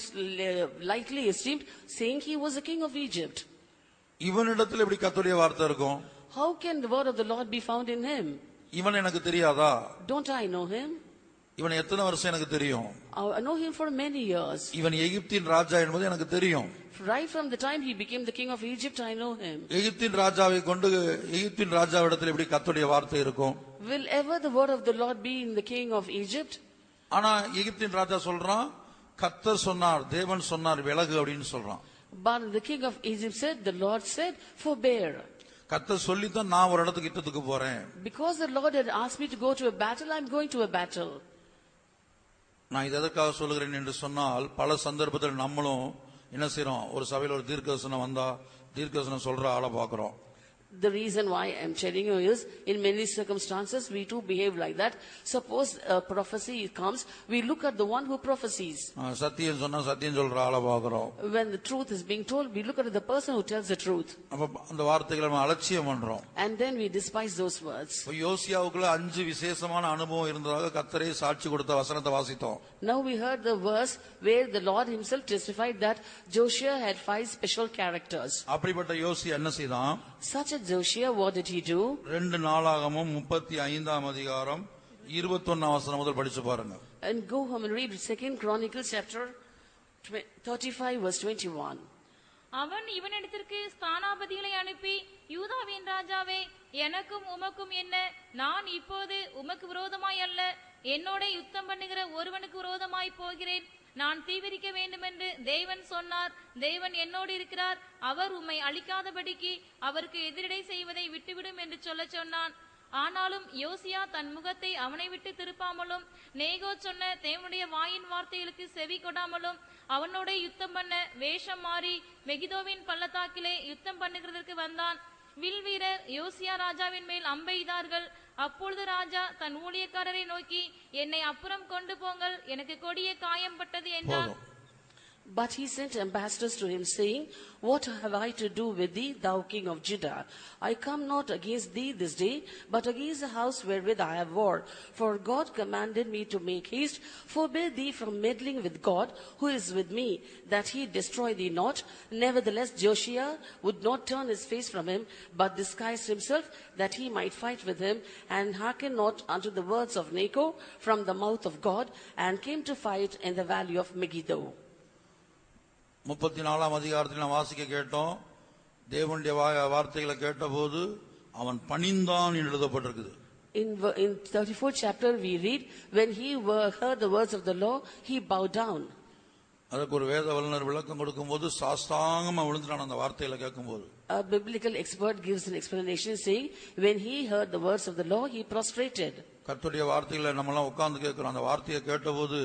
S2: lightly esteemed, saying he was the king of Egypt.
S1: இவனிடத்தில் எப்படி கர்த்தருடைய வார்த்தை இருக்கும்?
S2: How can the word of the Lord be found in him?
S1: இவன் எனக்கு தெரியாதா?
S2: Don't I know him?
S1: இவன் எத்தனை வருஷம் எனக்கு தெரியும்?
S2: I know him for many years.
S1: இவன் எகிப்தின் ராஜா என்பது எனக்கு தெரியும்.
S2: Right from the time he became the king of Egypt, I know him.
S1: எகிப்தின் ராஜாவை கொண்டு எகிப்தின் ராஜாவிடத்தில் எப்படி கர்த்தருடைய வார்த்தை இருக்கும்?
S2: Will ever the word of the Lord be in the king of Egypt?
S1: ஆனா எகிப்தின் ராஜா சொல்றான், கர்த்தர் சொன்னார், தேவன் சொன்னார், விலகு அப்படின்னு சொல்றான்.
S2: But the king of Egypt said, the Lord said, forbear.
S1: கர்த்தர் சொல்லித்தான் நான் ஒரு இடத்துக்கு யுத்தத்துக்கு போறேன்.
S2: Because the Lord had asked me to go to a battle, I'm going to a battle.
S1: நான் இது எதற்காக சொல்லுகிறேன் என்று சொன்னால், பல சந்தர்ப்பத்தில் நம்மளும் என்ன செய்றோம், ஒரு சபையில் ஒரு தீர்க்கதரிசனம் வந்தா தீர்க்கதரிசனம் சொல்ற ஆளை பார்க்கிறோம்.
S2: The reason why I'm telling you is, in many circumstances, we too behave like that. Suppose a prophecy comes, we look at the one who prophesies.
S1: சத்தியம் சொன்னா சத்தியம் சொல்ற ஆளை பார்க்கிறோம்.
S2: When the truth is being told, we look at the person who tells the truth.
S1: அப்ப அந்த வார்த்தைகளை நம்ம அலட்சியம் பண்றோம்.
S2: And then we despise those words.
S1: யோசியாவுக்குள்ள 5 விசேஷமான அனுபவம் இருந்ததாக கர்த்தரே சாட்சி கொடுத்த வசனத்தை வாசித்தோம்.
S2: Now we heard the verse where the Lord himself testified that Joshua had 5 special characters.
S1: அப்படிப்பட்ட யோசியா என்ன செய்தான்?
S2: Such a Joshua, what did he do?
S1: 2 நாளாகமம் 35ஆம் அதிகாரம் 21ஆம் வசனம் முதல் படிச்சு பாருங்க.
S2: And go home and read 2 Chronicles chapter 35 verse 21.
S3: அவன் இவனிடத்திற்கு ஸ்தானாபதிகளை அனுப்பி, யூதாவின் ராஜாவே, எனக்கும் உமக்கும் என்ன? நான் இப்போது உமக்கு விரோதமாய் அல்ல, என்னோட யுத்தம் பண்ணுகிற ஒருவனுக்கு விரோதமாய் போகிறேன். நான் தீவிரிக்க வேண்டுமென்று தேவன் சொன்னார். தேவன் என்னோடு இருக்கிறார். அவர் உம்மை அழிக்காதபடிக்கு அவருக்கு எதிரடை செய்வதை விட்டுவிடும் என்று சொல்லச் சொன்னான். ஆனாலும் யோசியா தன் முகத்தை அவனை விட்டு திருப்பாமலும், நேகோ சொன்ன தேவனுடைய வாயின் வார்த்தைகளுக்கு செவி கொடாமலும், அவனோட யுத்தம் பண்ண வேஷம் மாறி மெகிதோவின் பள்ளத்தாக்கிலே யுத்தம் பண்ணுகிறதற்கு வந்தான். வில் வீரர் யோசியா ராஜாவின் மேல் அம்பெய்தார்கள். அப்பொழுது ராஜா தன் ஊழியக்காரரை நோக்கி, என்னை அப்புறம் கொண்டு போங்கள், எனக்கு கொடிய காயம் பட்டது என்றான்.
S2: But he sent ambassadors to him, saying, What have I to do with thee, thou king of Judah? I come not against thee this day, but against the house wherewith I have war. For God commanded me to make haste, forbear thee from meddling with God, who is with me, that he destroy thee not. Nevertheless Joshua would not turn his face from him, but disguised himself, that he might fight with him, and hearkened not unto the words of Necho from the mouth of God, and came to fight in the valley of Megiddo.
S1: 34ஆம் அதிகாரத்தில் நாம் வாசிக்க கேட்டோம். தேவனுடைய வார்த்தைகளை கேட்டபோது அவன் பணிந்தான் என்று எழுதப்பட்டிருக்குது.
S2: In 34th chapter we read, when he heard the words of the law, he bowed down.
S1: அதற்கு ஒரு வேத வல்லுநர் விளக்கம் கொடுக்கும்போது சாஸ்தாங்கமா விழுந்துட்டான் அந்த வார்த்தைகளை கேட்கும்போது.
S2: A biblical expert gives an explanation saying, when he heard the words of the law, he prostrated.
S1: கர்த்தருடைய வார்த்தைகளை நம்ம எல்லாம் உட்கார்ந்து கேட்கிறோம். அந்த வார்த்தையை கேட்டபோது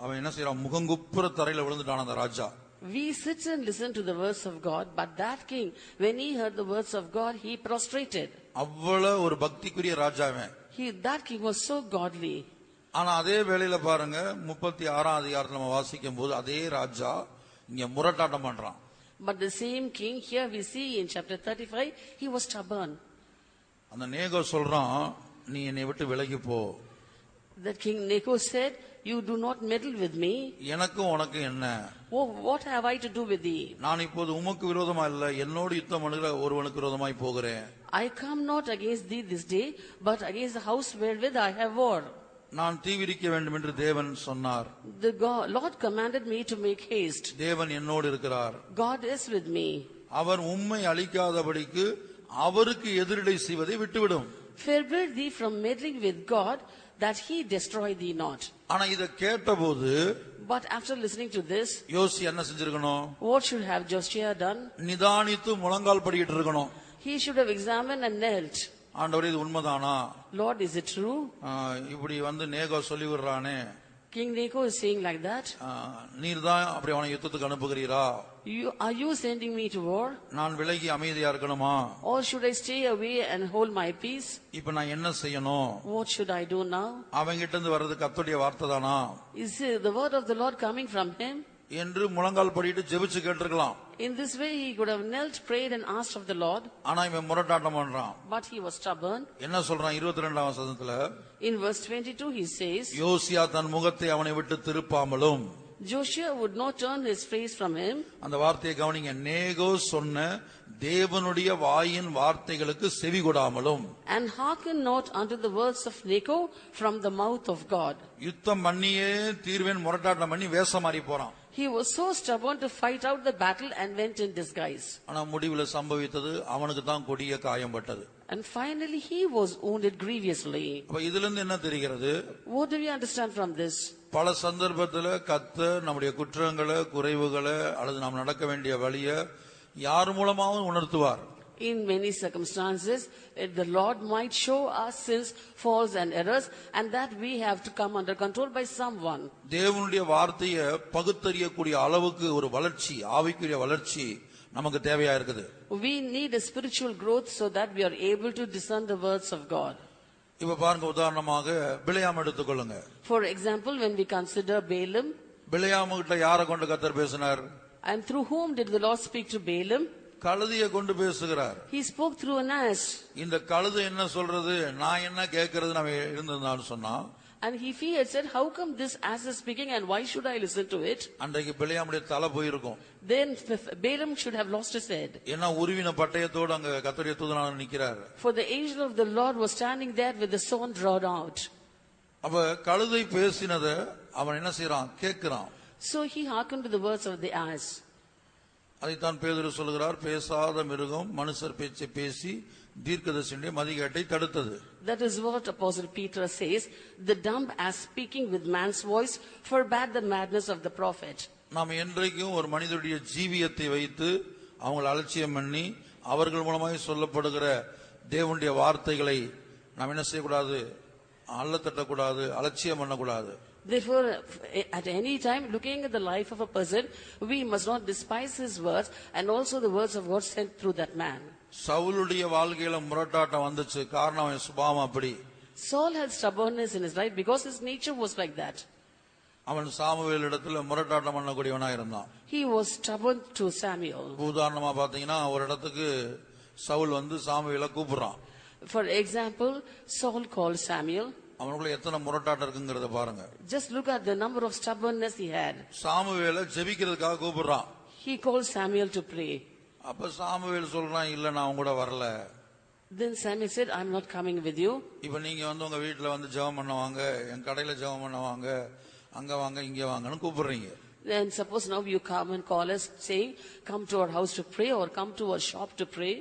S1: அவன் என்ன செய்யறான்? முகங்குப்புற தரையில விழுந்துட்டான் அந்த ராஜா.
S2: We sit and listen to the words of God, but that king, when he heard the words of God, he prostrated.
S1: அவ்வளவு ஒரு பக்திக்குரிய ராஜாவே.
S2: That king was so godly.
S1: ஆனா அதே வேளையில பாருங்க 36ஆம் அதிகாரத்துல நம்ம வாசிக்கும் போது அதே ராஜா இங்க முரட்டாட்டம் பண்றான்.
S2: But the same king, here we see in chapter 35, he was stubborn.
S1: அந்த நேகோ சொல்றான், நீ என்னை விட்டு விலகி போ.
S2: That king Necho said, you do not meddle with me.
S1: எனக்கும் உனக்கு என்ன?
S2: Oh, what have I to do with thee?
S1: நான் இப்போது உமக்கு விரோதமா இல்ல, என்னோடு யுத்தம் பண்ணுகிற ஒருவனுக்கு விரோதமாய் போகிறேன்.
S2: I come not against thee this day, but against the house wherewith I have war.
S1: நான் தீவிரிக்க வேண்டும் என்று தேவன் சொன்னார்.
S2: The Lord commanded me to make haste.
S1: தேவன் என்னோடு இருக்கிறார்.
S2: God is with me.
S1: அவர் உம்மை அழிக்காதபடிக்கு அவருக்கு எதிரடை செய்வதை விட்டுவிடும்.
S2: Forbear thee from meddling with God, that he destroy thee not.
S1: ஆனா இத கேட்டபோது,
S2: but after listening to this,
S1: யோசி என்ன செஞ்சிருக்கணும்?
S2: what should have Joshua done?
S1: நிதானித்து முழங்கால் படியிட்டு இருக்கணும்.
S2: He should have examined and knelt.
S1: ஆண்டவரே இது உண்மைதானா?
S2: Lord, is it true?
S1: இப்படி நேகோ சொல்லி விடுறானே.
S2: King Necho is saying like that.
S1: நீர்தான் அப்படி அவனை யுத்தத்துக்கு அனுப்புகிறீரா?
S2: Are you sending me to war?
S1: நான் விலகி அமைதியா இருக்கணுமா?
S2: Or should I stay away and hold my peace?
S1: இப்ப நான் என்ன செய்யணும்?
S2: What should I do now?
S1: அவங்கிட்ட இருந்து வர்றது கர்த்தருடைய வார்த்தை தானா?
S2: Is the word of the Lord coming from him?
S1: என்று முழங்கால் படியிட்டு ஜெபிச்சு கேட்டிருக்கலாம்.
S2: In this way he could have knelt, prayed and asked of the Lord.
S1: ஆனா இவன் முரட்டாட்டம் பண்றான்.
S2: But he was stubborn.
S1: என்ன சொல்றான் 22ஆம் வசனத்துல?
S2: In verse 22 he says,
S1: யோசியா தன் முகத்தை அவனை விட்டு திருப்பாமலும்.
S2: Joshua would not turn his face from him.
S1: அந்த வார்த்தையை கவனிங்க. நேகோ சொன்ன தேவனுடைய வாயின் வார்த்தைகளுக்கு செவி கொடாமலும்.
S2: And hearken not unto the words of Necho from the mouth of God.
S1: யுத்தம் பண்ணியே தீர்வேன் முரட்டாட்டம் பண்ணி வேஷம் மாறி போறான்.
S2: He was so stubborn to fight out the battle and went in disguise.
S1: ஆனா முடிவுல சம்பவித்தது அவனுக்கு தான் கொடிய காயம் பட்டது.
S2: And finally he was wounded grievously.
S1: அப்ப இதுல இருந்து என்ன தெரிகிறது?
S2: What do we understand from this?
S1: பல சந்தர்ப்பத்துல கர்த்தர் நம்முடைய குற்றங்களை, குறைவுகளை அல்லது நாம் நடக்க வேண்டிய வழியை யார் மூலமாவும் உணர்த்துவார்.
S2: In many circumstances, the Lord might show us sins, faults and errors, and that we have to come under control by someone.
S1: தேவனுடைய வார்த்தையை பகுத்தறியக்கூடிய அளவுக்கு ஒரு வளர்ச்சி, ஆவிக்குரிய வளர்ச்சி நமக்கு தேவையா இருக்குது.
S2: We need a spiritual growth so that we are able to discern the words of God.
S1: இப்ப பாருங்க, உதாரணமாக பிலேயாம் எடுத்துக்கொள்ளுங்க.
S2: For example, when we consider Balaam,
S1: பிலேயாம் கிட்ட யாரை கொண்டு கர்த்தர் பேசினார்?
S2: and through whom did the Lord speak to Balaam?
S1: கழுதையை கொண்டு பேசுகிறார்.
S2: He spoke through an ass.
S1: இந்த கழுதை என்ன சொல்றது, நான் என்ன கேட்கறது நம்ம இருந்திருந்தான்னு சொன்னா,
S2: and he had said, how come this ass is speaking and why should I listen to it?
S1: அன்றைக்கு பிலேயாமுடைய தலை போயிருக்கும்.
S2: Then Balaam should have lost his head.
S1: ஏன்னா உருவின பட்டயத்தோடு அங்க கர்த்தருடைய தூதனானவர் நிக்கிறார்.
S2: For the angel of the Lord was standing there with the sword drawn out.
S1: அப்ப கழுதை பேசினத அவன் என்ன செய்யறான்? கேட்கிறான்.
S2: So he hearkened to the words of the ass.
S1: அதைத்தான் பேதுரு சொல்கிறார், பேசாத மிருகம் மனுஷர் பேச்சை பேசி தீர்க்கதரிசியுடைய மதிகேட்டை தடுத்தது.
S2: That is what Apostle Peter says, the dumb as speaking with man's voice forbade the madness of the prophet.
S1: நாம் என்றைக்கும் ஒரு மனிதனுடைய ஜீவியத்தை வைத்து அவங்களை அலட்சியம் பண்ணி அவர்கள் மூலமாய் சொல்லப்படுகிற தேவனுடைய வார்த்தைகளை நாம் என்ன செய்யக்கூடாது, அள்ளத்தட்டக்கூடாது, அலட்சியம் பண்ணக்கூடாது.
S2: Therefore, at any time, looking at the life of a person, we must not despise his words and also the words of God sent through that man.
S1: சவுலுடைய வாழ்க்கையில முரட்டாட்டம் வந்துச்சு, காரணம் அவன் சுபாவம் அப்படி.
S2: Saul had stubbornness in his life because his nature was like that.
S1: அவன் Samuel இடத்துல முரட்டாட்டம் பண்ணக்கூடியவனா இருந்தான்.
S2: He was stubborn to Samuel.
S1: உதாரணமா பாத்தீங்கன்னா ஒரு இடத்துக்கு சவுல் வந்து சாமுவேலை கூப்பிடுறான்.
S2: For example, Saul called Samuel.
S1: அவனுக்குள்ள எத்தனை முரட்டாட்டம் இருக்குங்கிறத பாருங்க.
S2: Just look at the number of stubbornness he had.
S1: சாமுவேலை ஜெபிக்கிறதுக்காக கூப்பிடுறான்.
S2: He called Samuel to pray.
S1: அப்ப சாமுவேல் சொல்றான், இல்ல நான் உங்க கூட வரல.
S2: Then Samuel said, I'm not coming with you.
S1: இப்ப நீங்க வந்து உங்க வீட்டுல வந்து ஜெபம் பண்ண வாங்க, என் கடையில ஜெபம் பண்ண வாங்க, அங்க வாங்க இங்க வாங்கன்னு கூப்பிடுறீங்க.
S2: Then suppose now you come and call us saying, come to our house to pray or come to our shop to pray.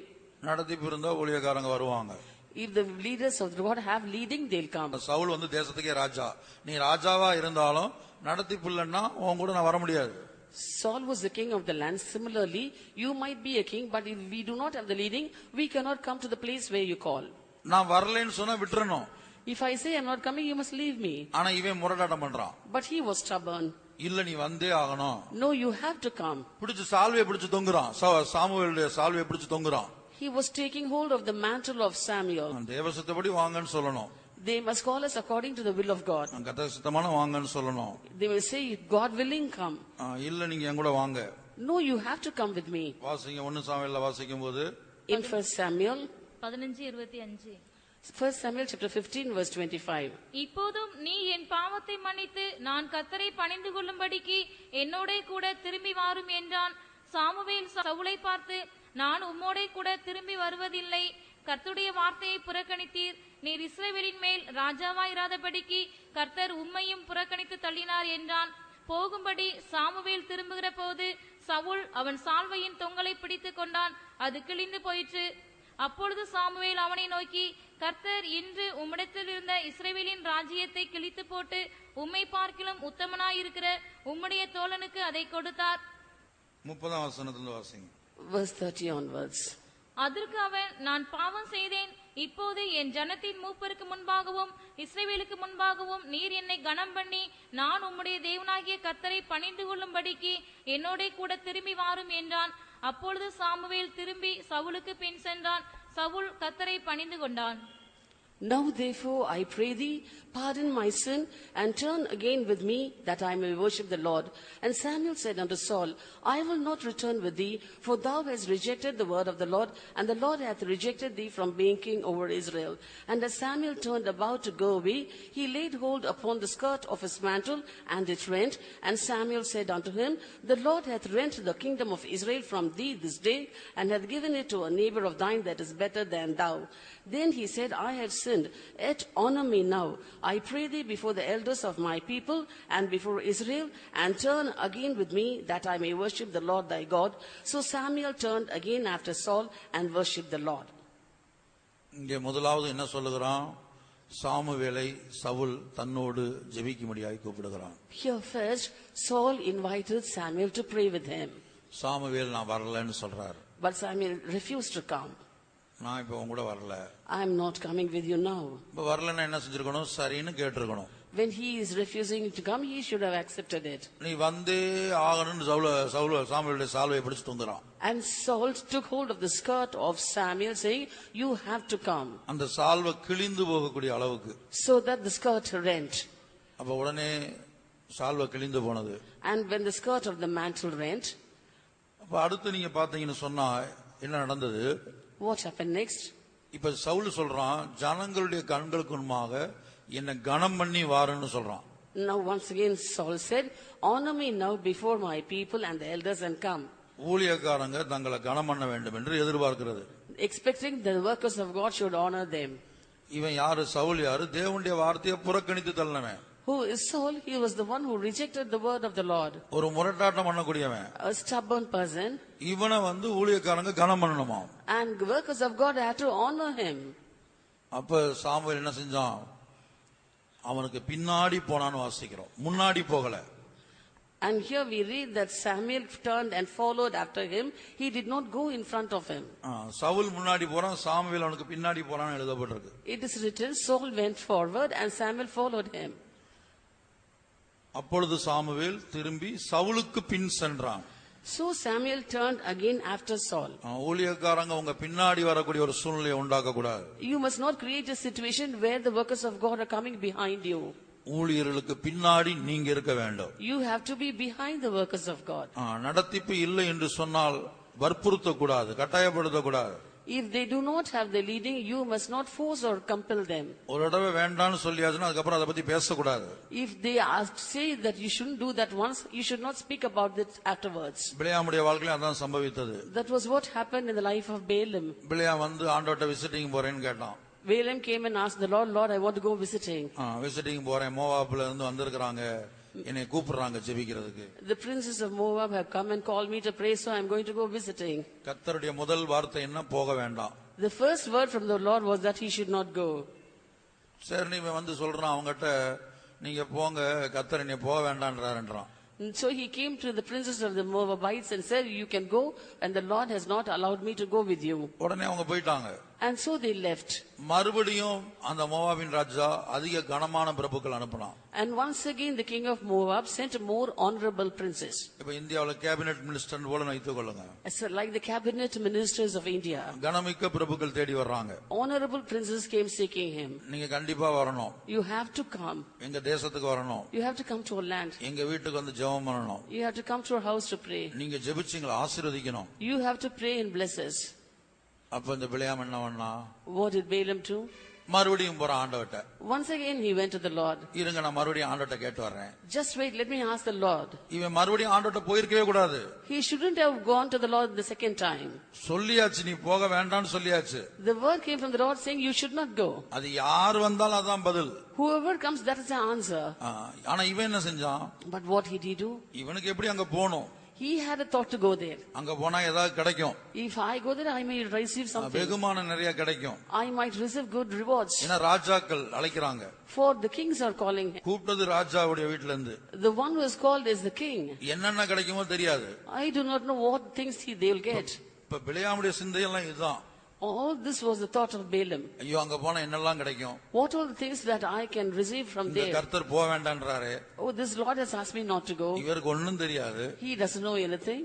S1: நடத்திப்பு இருந்தா ஊழியக்காரங்க வருவாங்க.
S2: If the leaders of God have leading, they'll come.
S1: Saul வந்து தேசத்துக்கே ராஜா, நீ ராஜாவா இருந்தாலும் நடத்திப்பு இல்லைன்னா உன் கூட நான் வர முடியாது.
S2: Saul was the king of the land. Similarly, you might be a king, but if we do not have the leading, we cannot come to the place where you call.
S1: நான் வரலைன்னு சொன்னா விட்டுறணும்.
S2: If I say I'm not coming, you must leave me.
S1: ஆனா இவன் முரட்டாட்டம் பண்றான்.
S2: But he was stubborn.
S1: இல்ல நீ வந்தே ஆகணும்.
S2: No, you have to come.
S1: பிடிச்சு சால்வையை பிடிச்சு தொங்குறான். சாமுவேலுடைய சால்வையை பிடிச்சு தொங்குறான்.
S2: He was taking hold of the mantle of Samuel.
S1: தேவசித்தபடி வாங்கன்னு சொல்லணும்.
S2: They must call us according to the will of God.
S1: கர்த்தர் சித்தமான வாங்கன்னு சொல்லணும்.
S2: They will say, God willing, come.
S1: இல்ல நீங்க என் கூட வாங்க.
S2: No, you have to come with me.
S1: வாசிங்க 1 சாமுவேல்ல வாசிக்கும் போது
S2: In 1 Samuel
S3: 15:25.
S2: 1 Samuel chapter 15 verse 25.
S3: இப்போதும் நீ என் பாவத்தை மன்னித்து நான் கர்த்தரை பணிந்து கொள்ளும்படிக்கு என்னோடே கூட திரும்பி வாரும் என்றான். சாமுவேல் சவுலை பார்த்து, நான் உம்மோடே கூட திரும்பி வருவதில்லை. கர்த்தருடைய வார்த்தையை புறக்கணித்தீர். நீர் இஸ்ரவேலின் மேல் ராஜாவாயிராதபடிக்கு கர்த்தர் உம்மையும் புறக்கணித்து தள்ளினார் என்றான். போகும்படி சாமுவேல் திரும்புகிற போது சவுல் அவன் சால்வையின் தொங்கலை பிடித்துக் கொண்டான். அது கிழிந்து போயிற்று. அப்பொழுது சாமுவேல் அவனை நோக்கி, கர்த்தர் இன்று உம்மிடத்தில் இருந்த இஸ்ரவேலின் ராஜ்யத்தை கிழித்து போட்டு உம்மை பார்க்கிலும் உத்தமனாயிருக்கிற உம்முடைய தோழனுக்கு அதை கொடுத்தார்.
S1: 30ஆம் வசனத்திலிருந்து வாசிங்க.
S2: Verse 30 onwards.
S3: அதற்கு அவன், நான் பாவம் செய்தேன். இப்போது என் ஜனத்தின் மூப்பருக்கு முன்பாகவும் இஸ்ரவேலுக்கு முன்பாகவும் நீர் என்னை கனம் பண்ணி நான் உம்முடைய தேவனாகிய கர்த்தரை பணிந்து கொள்ளும்படிக்கு என்னோட கூட திரும்பி வாரும் என்றான். அப்பொழுது சாமுவேல் திரும்பி சவுலுக்கு பின் சென்றான். சவுல் கர்த்தரை பணிந்து கொண்டான்.
S2: Now therefore I pray thee, pardon my sin, and turn again with me, that I may worship the Lord. And Samuel said unto Saul, I will not return with thee, for thou hast rejected the word of the Lord, and the Lord hath rejected thee from being king over Israel. And as Samuel turned about to go away, he laid hold upon the skirt of his mantle, and it rent. And Samuel said unto him, the Lord hath rent the kingdom of Israel from thee this day, and hath given it to a neighbor of thine that is better than thou. Then he said, I have sinned, yet honor me now, I pray thee, before the elders of my people and before Israel, and turn again with me, that I may worship the Lord thy God. So Samuel turned again after Saul and worshipped the Lord.
S1: இங்கே முதலாவது என்ன சொல்லுகிறான்? சாமுவேலை சவுல் தன்னோடு ஜெபிக்கும்படியாய் கூப்பிடுகிறான்.
S2: Here first, Saul invited Samuel to pray with him.
S1: Samuel நான் வரலன்னு சொல்றார்.
S2: But Samuel refused to come.
S1: நான் இப்ப உங்க கூட வரல.
S2: I am not coming with you now.
S1: இப்ப வரலன்னா என்ன செஞ்சிருக்கணும்? சரின்னு கேட்டிருக்கணும்.
S2: When he is refusing to come, he should have accepted it.
S1: நீ வந்தே ஆகணும்னு சாமுவேலுடைய சால்வையை பிடிச்சு தொங்குறான்.
S2: And Saul took hold of the skirt of Samuel, saying, you have to come.
S1: அந்த சால்வை கிழிந்து போகக்கூடிய அளவுக்கு.
S2: So that the skirt rent.
S1: அப்ப உடனே சால்வை கிழிந்து போனது.
S2: And when the skirt of the mantle rent,
S1: அப்ப அடுத்து நீங்க பாத்தீங்கன்னு சொன்னா என்ன நடந்தது?
S2: what happened next?
S1: இப்ப சவுல் சொல்றான், ஜனங்களுடைய கண்களுக்கு முன்பாக என்ன கனம் பண்ணி வாருன்னு சொல்றான்.
S2: Now once again Saul said, honor me now before my people and the elders, and come.
S1: ஊழியக்காரங்க தங்களை கனம் பண்ண வேண்டும் என்று எதிர்பார்க்கிறது.
S2: Expecting the workers of God should honor them.
S1: இவன் யாரு? சவுல் யாரு? தேவனுடைய வார்த்தையை புறக்கணித்து தள்ளனவன்.
S2: Who is Saul? He was the one who rejected the word of the Lord.
S1: ஒரு முரட்டாட்டம் பண்ணக்கூடியவன்.
S2: A stubborn person.
S1: இவனை ஊழியக்காரங்க கனம் பண்ணணுமா.
S2: And the workers of God had to honor him.
S1: அப்ப சாமுவேல் என்ன செஞ்சான்? அவனுக்கு பின்னாடி போனான்னு வாசிக்கிறோம், முன்னாடி போகல.
S2: And here we read that Samuel turned and followed after him. He did not go in front of him.
S1: Saul முன்னாடி போறான், சாமுவேல் அவனுக்கு பின்னாடி போறான்னு எழுதப்பட்டிருக்கு.
S2: It is written, Saul went forward and Samuel followed him.
S1: அப்பொழுது சாமுவேல் திரும்பி சவுலுக்கு பின் சென்றான்.
S2: So Samuel turned again after Saul.
S1: ஊழியக்காரங்க உங்க பின்னாடி வரக்கூடிய ஒரு சூழ்நிலையை உண்டாக்க கூடாது.
S2: You must not create a situation where the workers of God are coming behind you.
S1: ஊழியர்களுக்கு பின்னாடி நீங்க இருக்க வேண்டும்.
S2: You have to be behind the workers of God.
S1: நடத்திப்பு இல்லை என்று சொன்னால் வற்புறுத்த கூடாது, கட்டாயப்படுத்த கூடாது.
S2: If they do not have the leading, you must not force or compel them.
S1: ஒரு தடவை வேண்டாம்னு சொல்லியாச்சுன்னா அதுக்கப்புறம் அதை பத்தி பேசக்கூடாது.
S2: If they say that you shouldn't do that once, you should not speak about it afterwards.
S1: பிலேயாமுடைய வாழ்க்கையில அதான் சம்பவித்தது.
S2: That was what happened in the life of Balaam.
S1: Balaam ஆண்டவர்ட்ட விசிட்டிங் போறேன்னு கேட்டான்.
S2: Balaam came and asked the Lord, Lord, I want to go visiting.
S1: Visiting போறேன், மோவாப்ல இருந்து வந்திருக்காங்க, என்னை கூப்பிடுறாங்க ஜெபிக்கிறதுக்கு.
S2: The princes of Moab have come and called me to pray, so I am going to go visiting.
S1: கர்த்தருடைய முதல் வார்த்தை என்ன? போக வேண்டாம்.
S2: The first word from the Lord was that he should not go.
S1: சரி, நீ சொல்றான் அவங்ககிட்ட, நீங்க போங்க, கர்த்தர் என்னை போக வேண்டான்றாருன்றான்.
S2: And so he came to the princes of the Moabites and said, you can go, and the Lord has not allowed me to go with you.
S1: உடனே அவங்க போயிட்டாங்க.
S2: And so they left.
S1: மறுபடியும் அந்த மோவாபின் ராஜா அதிக கனமான பிரபுக்கள் அனுப்பினான்.
S2: And once again the king of Moab sent more honorable princes.
S1: இப்ப இந்தியாவுல கேபினெட் மினிஸ்டர் போல வைத்துக் கொள்ளுங்க.
S2: So like the cabinet ministers of India.
S1: கனமிக்க பிரபுக்கள் தேடி வர்றாங்க.
S2: Honorable princes came seeking him.
S1: நீங்க கண்டிப்பா வரணும்.
S2: You have to come.
S1: எங்க தேசத்துக்கு வரணும்.
S2: You have to come to our land.
S1: எங்க வீட்டுக்கு வந்து ஜெபம் பண்ணணும்.
S2: You have to come to our house to pray.
S1: நீங்க ஜெபிச்சீங்களா ஆசீர்வதிக்கணும்.
S2: You have to pray and bless us.
S1: அப்ப இந்த பிலேயாம் என்ன பண்ணா?
S2: What did Balaam do?
S1: மறுபடியும் போற ஆண்டவர்ட்ட.
S2: Once again he went to the Lord.
S1: இருங்க, நான் மறுபடியும் ஆண்டவர்ட்ட கேட்டு வர்றேன்.
S2: Just wait, let me ask the Lord.
S1: இவன் மறுபடியும் ஆண்டவர்ட்ட போயிருக்கவே கூடாது.
S2: He shouldn't have gone to the Lord the second time.
S1: சொல்லியாச்சு, நீ போக வேண்டாம்னு சொல்லியாச்சு.
S2: The word came from the Lord saying you should not go.
S1: அது யார் வந்தாலும் அதான் பதில்.
S2: Whoever comes, that is the answer.
S1: ஆனா இவன் என்ன செஞ்சான்?
S2: But what did he do?
S1: இவனுக்கு எப்படி அங்க போகணும்?
S2: He had a thought to go there.
S1: அங்க போனா ஏதாவது கிடைக்கும்.
S2: If I go there, I may receive something.
S1: வெகுமானம் நிறைய கிடைக்கும்.
S2: I might receive good rewards.
S1: ஏன்னா ராஜாக்கள் அழைக்கிறாங்க.
S2: For the kings are calling him.
S1: கூப்பிட்டது ராஜாவுடைய வீட்ல இருந்து.
S2: The one who is called is the king.
S1: என்னென்ன கிடைக்குமோ தெரியாது.
S2: I do not know what things they will get.
S1: இப்ப பிலேயாமுடைய சிந்தையெல்லாம் இதுதான்.
S2: All this was the thought of Balaam.
S1: ஐயோ, அங்க போனா என்னெல்லாம் கிடைக்கும்?
S2: What are the things that I can receive from there?
S1: கர்த்தர் போக வேண்டான்றாரே.
S2: Oh, this Lord has asked me not to go.
S1: இவருக்கு ஒண்ணும் தெரியாது.
S2: He doesn't know anything.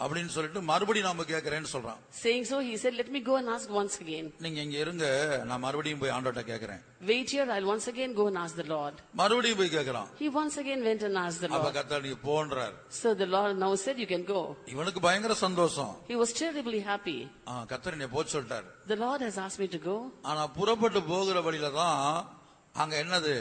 S1: அப்படின்னு சொல்லிட்டு மறுபடியும் நாம கேக்குறேன்னு சொல்றான்.
S2: Saying so, he said, let me go and ask once again.
S1: நீங்க இங்க இருங்க, நான் மறுபடியும் போய் ஆண்டவர்ட்ட கேக்குறேன்.
S2: Wait here, I'll once again go and ask the Lord.
S1: மறுபடியும் போய் கேக்குறான்.
S2: He once again went and asked the
S1: அப்ப
S2: Lord.
S1: கர்த்தர் நீ போன்றார்.
S2: So the Lord now said, you can go.
S1: இவனுக்கு பயங்கர சந்தோஷம்.
S2: He was terribly happy.
S1: கர்த்தர் என்னை போக சொல்லிட்டார்.
S2: The Lord has asked me to go.
S1: ஆனா புறப்பட்டு போகிற வழியில தான் அங்க என்னது,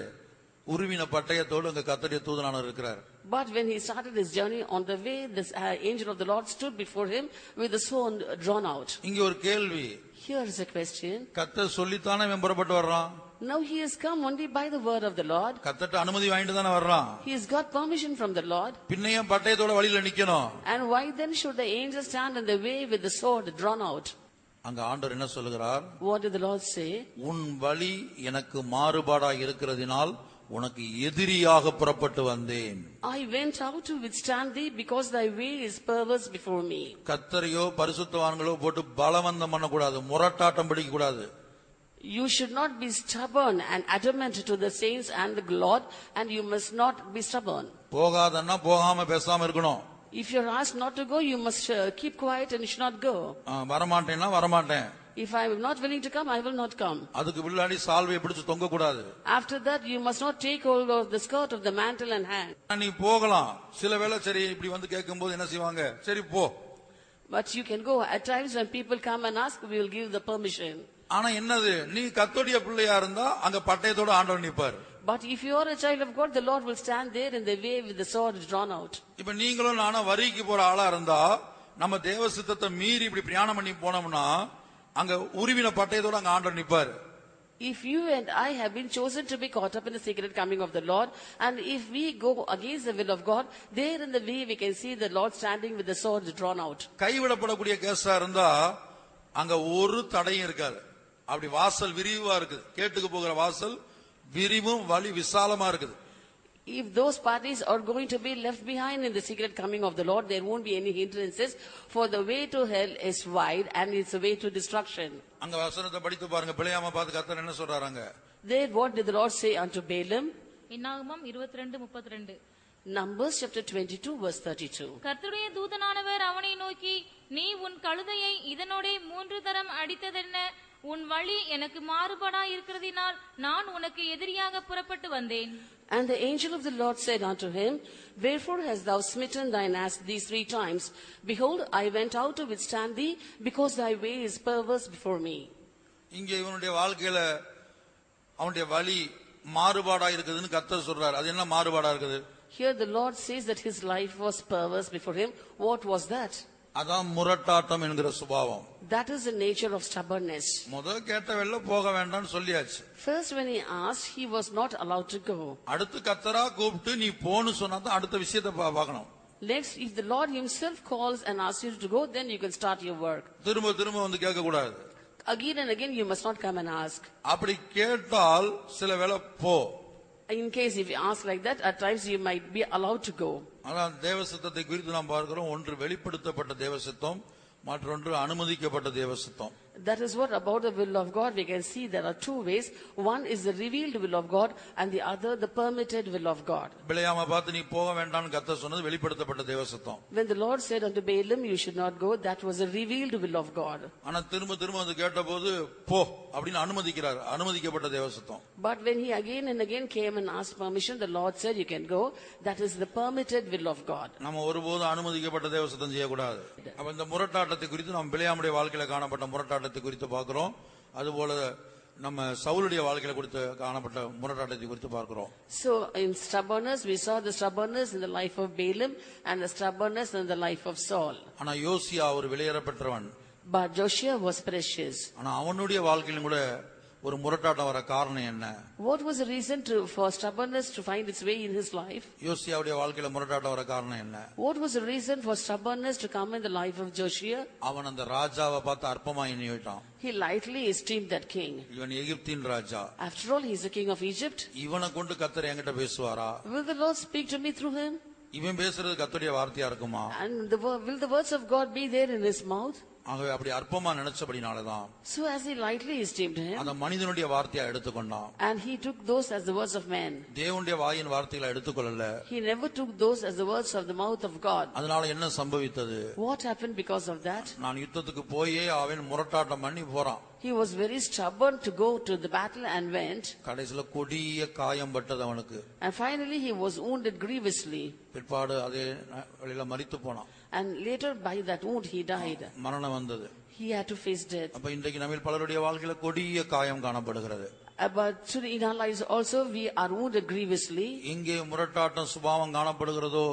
S1: உருவின பட்டயத்தோடு அங்க கர்த்தருடைய தூதனானவர் இருக்கிறார்.
S2: But when he started his journey, on the way, this angel of the Lord stood before him with the sword drawn out.
S1: இங்க ஒரு கேள்வி.
S2: Here is a question.
S1: கர்த்தர் சொல்லித்தானே இவன் புறப்பட்டு வர்றான்.
S2: Now he has come only by the word of the Lord.
S1: கர்த்தர்ட்ட அனுமதி வாங்கிட்டு தானே வர்றான்.
S2: He has got permission from the Lord.
S1: பின்னையும் பட்டயத்தோட வழியில நிக்கணும்.
S2: And why then should the angel stand in the way with the sword drawn out?
S1: அங்க ஆண்டவர் என்ன சொல்லுகிறார்?
S2: What did the Lord say?
S1: உன் வழி எனக்கு மாறுபாடாக இருக்கிறதினால் உனக்கு எதிரியாக புறப்பட்டு வந்தேன்.
S2: I went out to withstand thee because thy way is perverse before me.
S1: கர்த்தரையோ பரிசுத்தவான்களோ போட்டு பலவந்தம் பண்ண கூடாது, முரட்டாட்டம் பிடிக்க கூடாது.
S2: You should not be stubborn and adamant to the saints and the Lord, and you must not be stubborn.
S1: போகாதன்னா போகாம பேசாம இருக்கணும்.
S2: If you're asked not to go, you must keep quiet and you should not go.
S1: வரமாட்டேன்னா வரமாட்டேன்.
S2: If I am not willing to come, I will not come.
S1: அதுக்கு பின்னாடி சால்வையை பிடிச்சு தொங்க கூடாது.
S2: After that, you must not take hold of the skirt of the mantle and hang.
S1: நீ போகலாம். சில வேளை சரி இப்படி வந்து கேட்கும்போது என்ன செய்வாங்க, சரி போ.
S2: But you can go. At times when people come and ask, we will give the permission.
S1: ஆனா என்னது, நீ கர்த்தருடைய பிள்ளையா இருந்தா அங்க பட்டயத்தோட ஆண்டவர் நிப்பார்.
S2: But if you are a child of God, the Lord will stand there in the way with the sword drawn out.
S1: இப்ப நீங்களும் நானும் வரிக்கு போற ஆளா இருந்தா நம்ம தேவ சித்தத்தை மீறி இப்படி பிரயாணம் பண்ணி போனோம்னா அங்க உருவின பட்டயத்தோட அங்க ஆண்டவர் நிப்பாரு.
S2: If you and I have been chosen to be caught up in the secret coming of the Lord, and if we go against the will of God, there in the way we can see the Lord standing with the sword drawn out.
S1: கைவிடப்படக்கூடிய கேஸா இருந்தா அங்க ஒரு தடையும் இருக்காது. அப்படி வாசல் விரிவா இருக்குது. கேட்டுக்கு போகிற வாசல் விரிவும் வழி விசாலமா இருக்குது.
S2: If those parties are going to be left behind in the secret coming of the Lord, there won't be any hindrances, for the way to hell is wide and it's a way to destruction.
S1: அங்க வசனத்தை படித்து பாருங்க. பிழையாம பார்த்து கர்த்தர் என்ன சொல்றாங்க?
S2: There what did the Lord say unto Balaam?
S3: என்னாகமம் 22:32.
S2: Numbers chapter 22 verse 32.
S3: கர்த்தருடைய தூதனானவர் அவனை நோக்கி, நீ உன் கழுதையை இதனோடே 3 தரம் அடித்ததென்ன? உன் வழி எனக்கு மாறுபடா இருக்கிறதினால் நான் உனக்கு எதிரியாக புறப்பட்டு வந்தேன்.
S2: And the angel of the Lord said unto him, Wherefore hast thou smitten thine ass these 3 times? Behold, I went out to withstand thee, because thy way is perverse before me.
S1: இங்கே இவனுடைய வாழ்க்கையில அவனுடைய வழி மாறுபாடா இருக்குதுன்னு கர்த்தர் சொல்றார். அது என்ன மாறுபாடா இருக்குது?
S2: Here the Lord says that his life was perverse before him. What was that?
S1: அதான் முரட்டாட்டம் என்கிற சுபாவம்.
S2: That is the nature of stubbornness.
S1: முதல் கேட்ட வெள்ள போக வேண்டாம்னு சொல்லியாச்சு.
S2: First when he asked, he was not allowed to go.
S1: அடுத்து கர்த்தரா கூப்பிட்டு நீ போன்னு சொன்னா தான் அடுத்த விஷயத்தை பார்க்கணும்.
S2: Next, if the Lord himself calls and asks you to go, then you can start your work.
S1: திரும்ப திரும்ப வந்து கேட்க கூடாது.
S2: Again and again you must not come and ask.
S1: அப்படி கேட்டால் சில வேளை போ.
S2: In case if you ask like that, at times you might be allowed to go.
S1: ஆனா தேவசித்தத்தை குறித்து நாம் பார்க்கிறோம். ஒன்று வெளிப்படுத்தப்பட்ட தேவசித்தம், மற்றொன்று அனுமதிக்கப்பட்ட தேவசித்தம்.
S2: That is what about the will of God we can see there are 2 ways. One is the revealed will of God and the other the permitted will of God.
S1: பிழையாம பார்த்து நீ போக வேண்டாம்னு கர்த்தர் சொன்னது வெளிப்படுத்தப்பட்ட தேவசித்தம்.
S2: When the Lord said unto Balaam, you should not go, that was a revealed will of God.
S1: ஆனா திரும்ப திரும்ப வந்து கேட்டபோது போ அப்படின்னு அனுமதிக்கிறார். அனுமதிக்கப்பட்ட தேவசித்தம்.
S2: But when he again and again came and asked permission, the Lord said you can go. That is the permitted will of God.
S1: நம்ம ஒருபோதும் அனுமதிக்கப்பட்ட தேவசித்தம் செய்யக்கூடாது. அப்ப இந்த முரட்டாட்டத்தை குறித்து நாம் பிழையாமுடைய வாழ்க்கையில காணப்பட்ட முரட்டாட்டத்தை குறித்து பார்க்கிறோம். அதுபோல நம்ம சவுலுடைய வாழ்க்கையில குறித்து காணப்பட்ட முரட்டாட்டத்தை குறித்து பார்க்கிறோம்.
S2: So in stubbornness we saw the stubbornness in the life of Balaam and the stubbornness in the life of Saul.
S1: ஆனா யோசியா ஒரு வெளியேறப்பட்டவன்.
S2: But Joshua was precious.
S1: ஆனா அவனுடைய வாழ்க்கையிலும் கூட ஒரு முரட்டாட்டம் வர காரணம் என்ன?
S2: What was the reason for stubbornness to find its way in his life?
S1: யோசியாவுடைய வாழ்க்கையில முரட்டாட்டம் வர காரணம் என்ன?
S2: What was the reason for stubbornness to come in the life of Joshua?
S1: அவன் அந்த ராஜாவை பார்த்து அற்பமா எண்ணிவிட்டான்.
S2: He lightly esteemed that king.
S1: இவன் எகிப்தின் ராஜா.
S2: After all, he is the king of Egypt.
S1: இவனை கொண்டு கர்த்தர் என்கிட்ட பேசுவாரா?
S2: Will the Lord speak to me through him?
S1: இவன் பேசுறது கர்த்தருடைய வார்த்தையா இருக்குமா?
S2: And will the words of God be there in his mouth?
S1: ஆகவே அப்படி அற்பமா நினைச்சபடினாலதான்
S2: So as he lightly esteemed him,
S1: அந்த மனிதனுடைய வார்த்தையா எடுத்துக்கொண்டான்.
S2: and he took those as the words of men.
S1: தேவனுடைய வாயின் வார்த்தைகளை எடுத்துக்கொள்ளல.
S2: He never took those as the words of the mouth of God.
S1: அதனால என்ன சம்பவித்தது?
S2: What happened because of that?
S1: நான் யுத்தத்துக்கு போயே அவன் முரட்டாட்டம் பண்ணி போறான்.
S2: He was very stubborn to go to the battle and went.
S1: கடைசில கொடிய காயம் பட்டது அவனுக்கு.
S2: And finally he was wounded grievously.
S1: பிற்பாடு அதே வழியில மரித்து போனான்.
S2: And later by that wound he died.
S1: மரணம் வந்தது.
S2: He had to face death.
S1: அப்ப இன்றைக்கு நம்ம பலருடைய வாழ்க்கையில கொடிய காயம் காணப்படுகிறது.
S2: But today in our lives also we are wounded grievously.
S1: இங்கே முரட்டாட்டம் சுபாவம் காணப்படுகிறதோ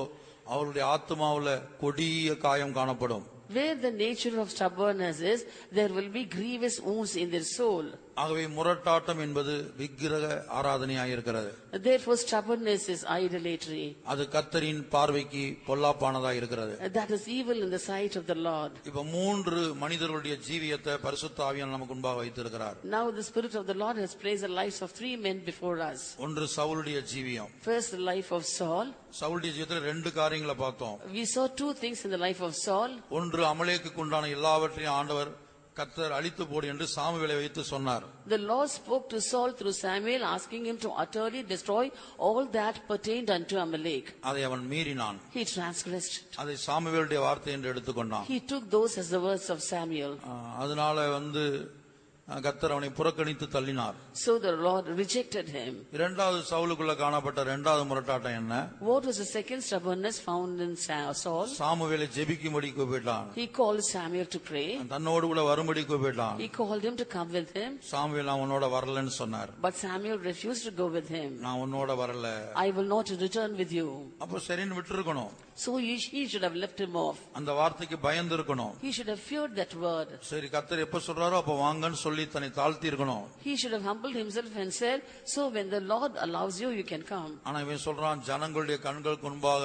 S1: அவருடைய ஆத்மாவுல கொடிய காயம் காணப்படும்.
S2: Where the nature of stubbornness is, there will be grievous wounds in their soul.
S1: ஆகவே முரட்டாட்டம் என்பது விக்கிரக ஆராதனையாயிருக்கிறது.
S2: Therefore stubbornness is idolatry.
S1: அது கர்த்தரின் பார்வைக்கு பொல்லாப்பானதா இருக்கிறது.
S2: That is evil in the sight of the Lord.
S1: இப்ப 3 மனிதர்களுடைய ஜீவியத்தை பரிசுத்த ஆவியானவர் நமக்கு முன்பாக வைத்திருக்கிறார்.
S2: Now the Spirit of the Lord has placed the lives of 3 men before us.
S1: ஒன்று சவுலுடைய ஜீவியம்.
S2: First the life of Saul.
S1: சவுலுடைய ஜீவியத்துல 2 காரியங்களை பார்த்தோம்.
S2: We saw 2 things in the life of Saul.
S1: ஒன்று அமலேக்குக்கு உண்டான எல்லாவற்றையும் ஆண்டவர் கர்த்தர் அழித்து போடு என்று சாமுவேலை வைத்து சொன்னார்.
S2: The Lord spoke to Saul through Samuel, asking him to utterly destroy all that pertained unto Amalek.
S1: அதை அவன் மீறினான்.
S2: He transgressed.
S1: அதை சாமுவேலுடைய வார்த்தை என்று எடுத்துக்கொண்டான்.
S2: He took those as the words of Samuel.
S1: அதனால கர்த்தர் அவனை புறக்கணித்து தள்ளினார்.
S2: So the Lord rejected him.
S1: இரண்டாவது சவுலுக்குள்ள காணப்பட்ட இரண்டாவது முரட்டாட்டம் என்ன?
S2: What was the second stubbornness found in Saul?
S1: சாமுவேலை ஜெபிக்கும்படி கூப்பிட்டான்.
S2: He called Samuel to pray.
S1: தன்னோடு கூட வரும்படி கூப்பிட்டான்.
S2: He called him to come with him.
S1: Samuel நான் உன்னோட வரலன்னு சொன்னார்.
S2: But Samuel refused to go with him.
S1: நான் உன்னோட வரல.
S2: I will not return with you.
S1: அப்ப சரின்னு விட்டுருக்கணும்.
S2: So he should have left him off.
S1: அந்த வார்த்தைக்கு பயந்து இருக்கணும்.
S2: He should have feared that word.
S1: சரி கர்த்தர் எப்ப சொல்றாரோ அப்ப வாங்கன்னு சொல்லி தன்னை தாழ்த்தி இருக்கணும்.
S2: He should have humbled humbled himself and said, so when the Lord allows you, you can come.
S1: ஆனா இவன் சொல்றான், ஜனங்களுடைய கண்களுக்கு முன்பாக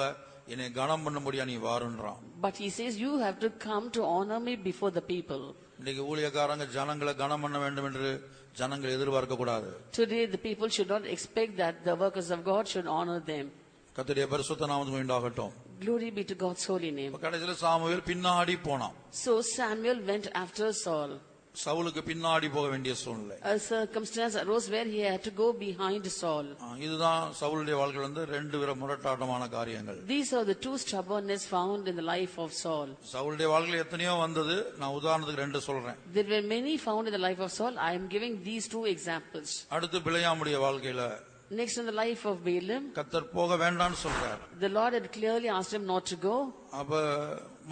S1: என்னை கனம் பண்ணும்படியா நீ வாருன்றான்.
S2: But he says, you have to come to honor me before the people.
S1: இன்னைக்கு ஊழியக்காரங்க ஜனங்களை கனம் பண்ண வேண்டும் என்று ஜனங்கள் எதிர்பார்க்க கூடாது.
S2: Today the people should not expect that the workers of God should honor them.
S1: கர்த்தருடைய பரிசுத்த நாமத்துக்கு உண்டாகட்டும்.
S2: Glory be to God's holy name.
S1: கடைசியில சாமுவேல் பின்னாடி போனான்.
S2: So Samuel went after Saul.
S1: சவுலுக்கு பின்னாடி போக வேண்டிய சூழ்நிலை.
S2: A circumstance arose where he had to go behind Saul.
S1: இதுதான் சவுலுடைய வாழ்க்கையில இருந்து ரெண்டு வித முரட்டாட்டமான காரியங்கள்.
S2: These are the two stubbornness found in the life of Saul.
S1: சவுலுடைய வாழ்க்கையில எத்தனையோ வந்தது, நான் உதாரணத்துக்கு ரெண்டு சொல்றேன்.
S2: There were many found in the life of Saul. I am giving these two examples.
S1: அடுத்து பிலேயாமுடைய வாழ்க்கையில
S2: Next, in the life of Balaam,
S1: கர்த்தர் போக வேண்டாம்னு சொல்றார்.
S2: the Lord had clearly asked him not to go.
S1: அப்ப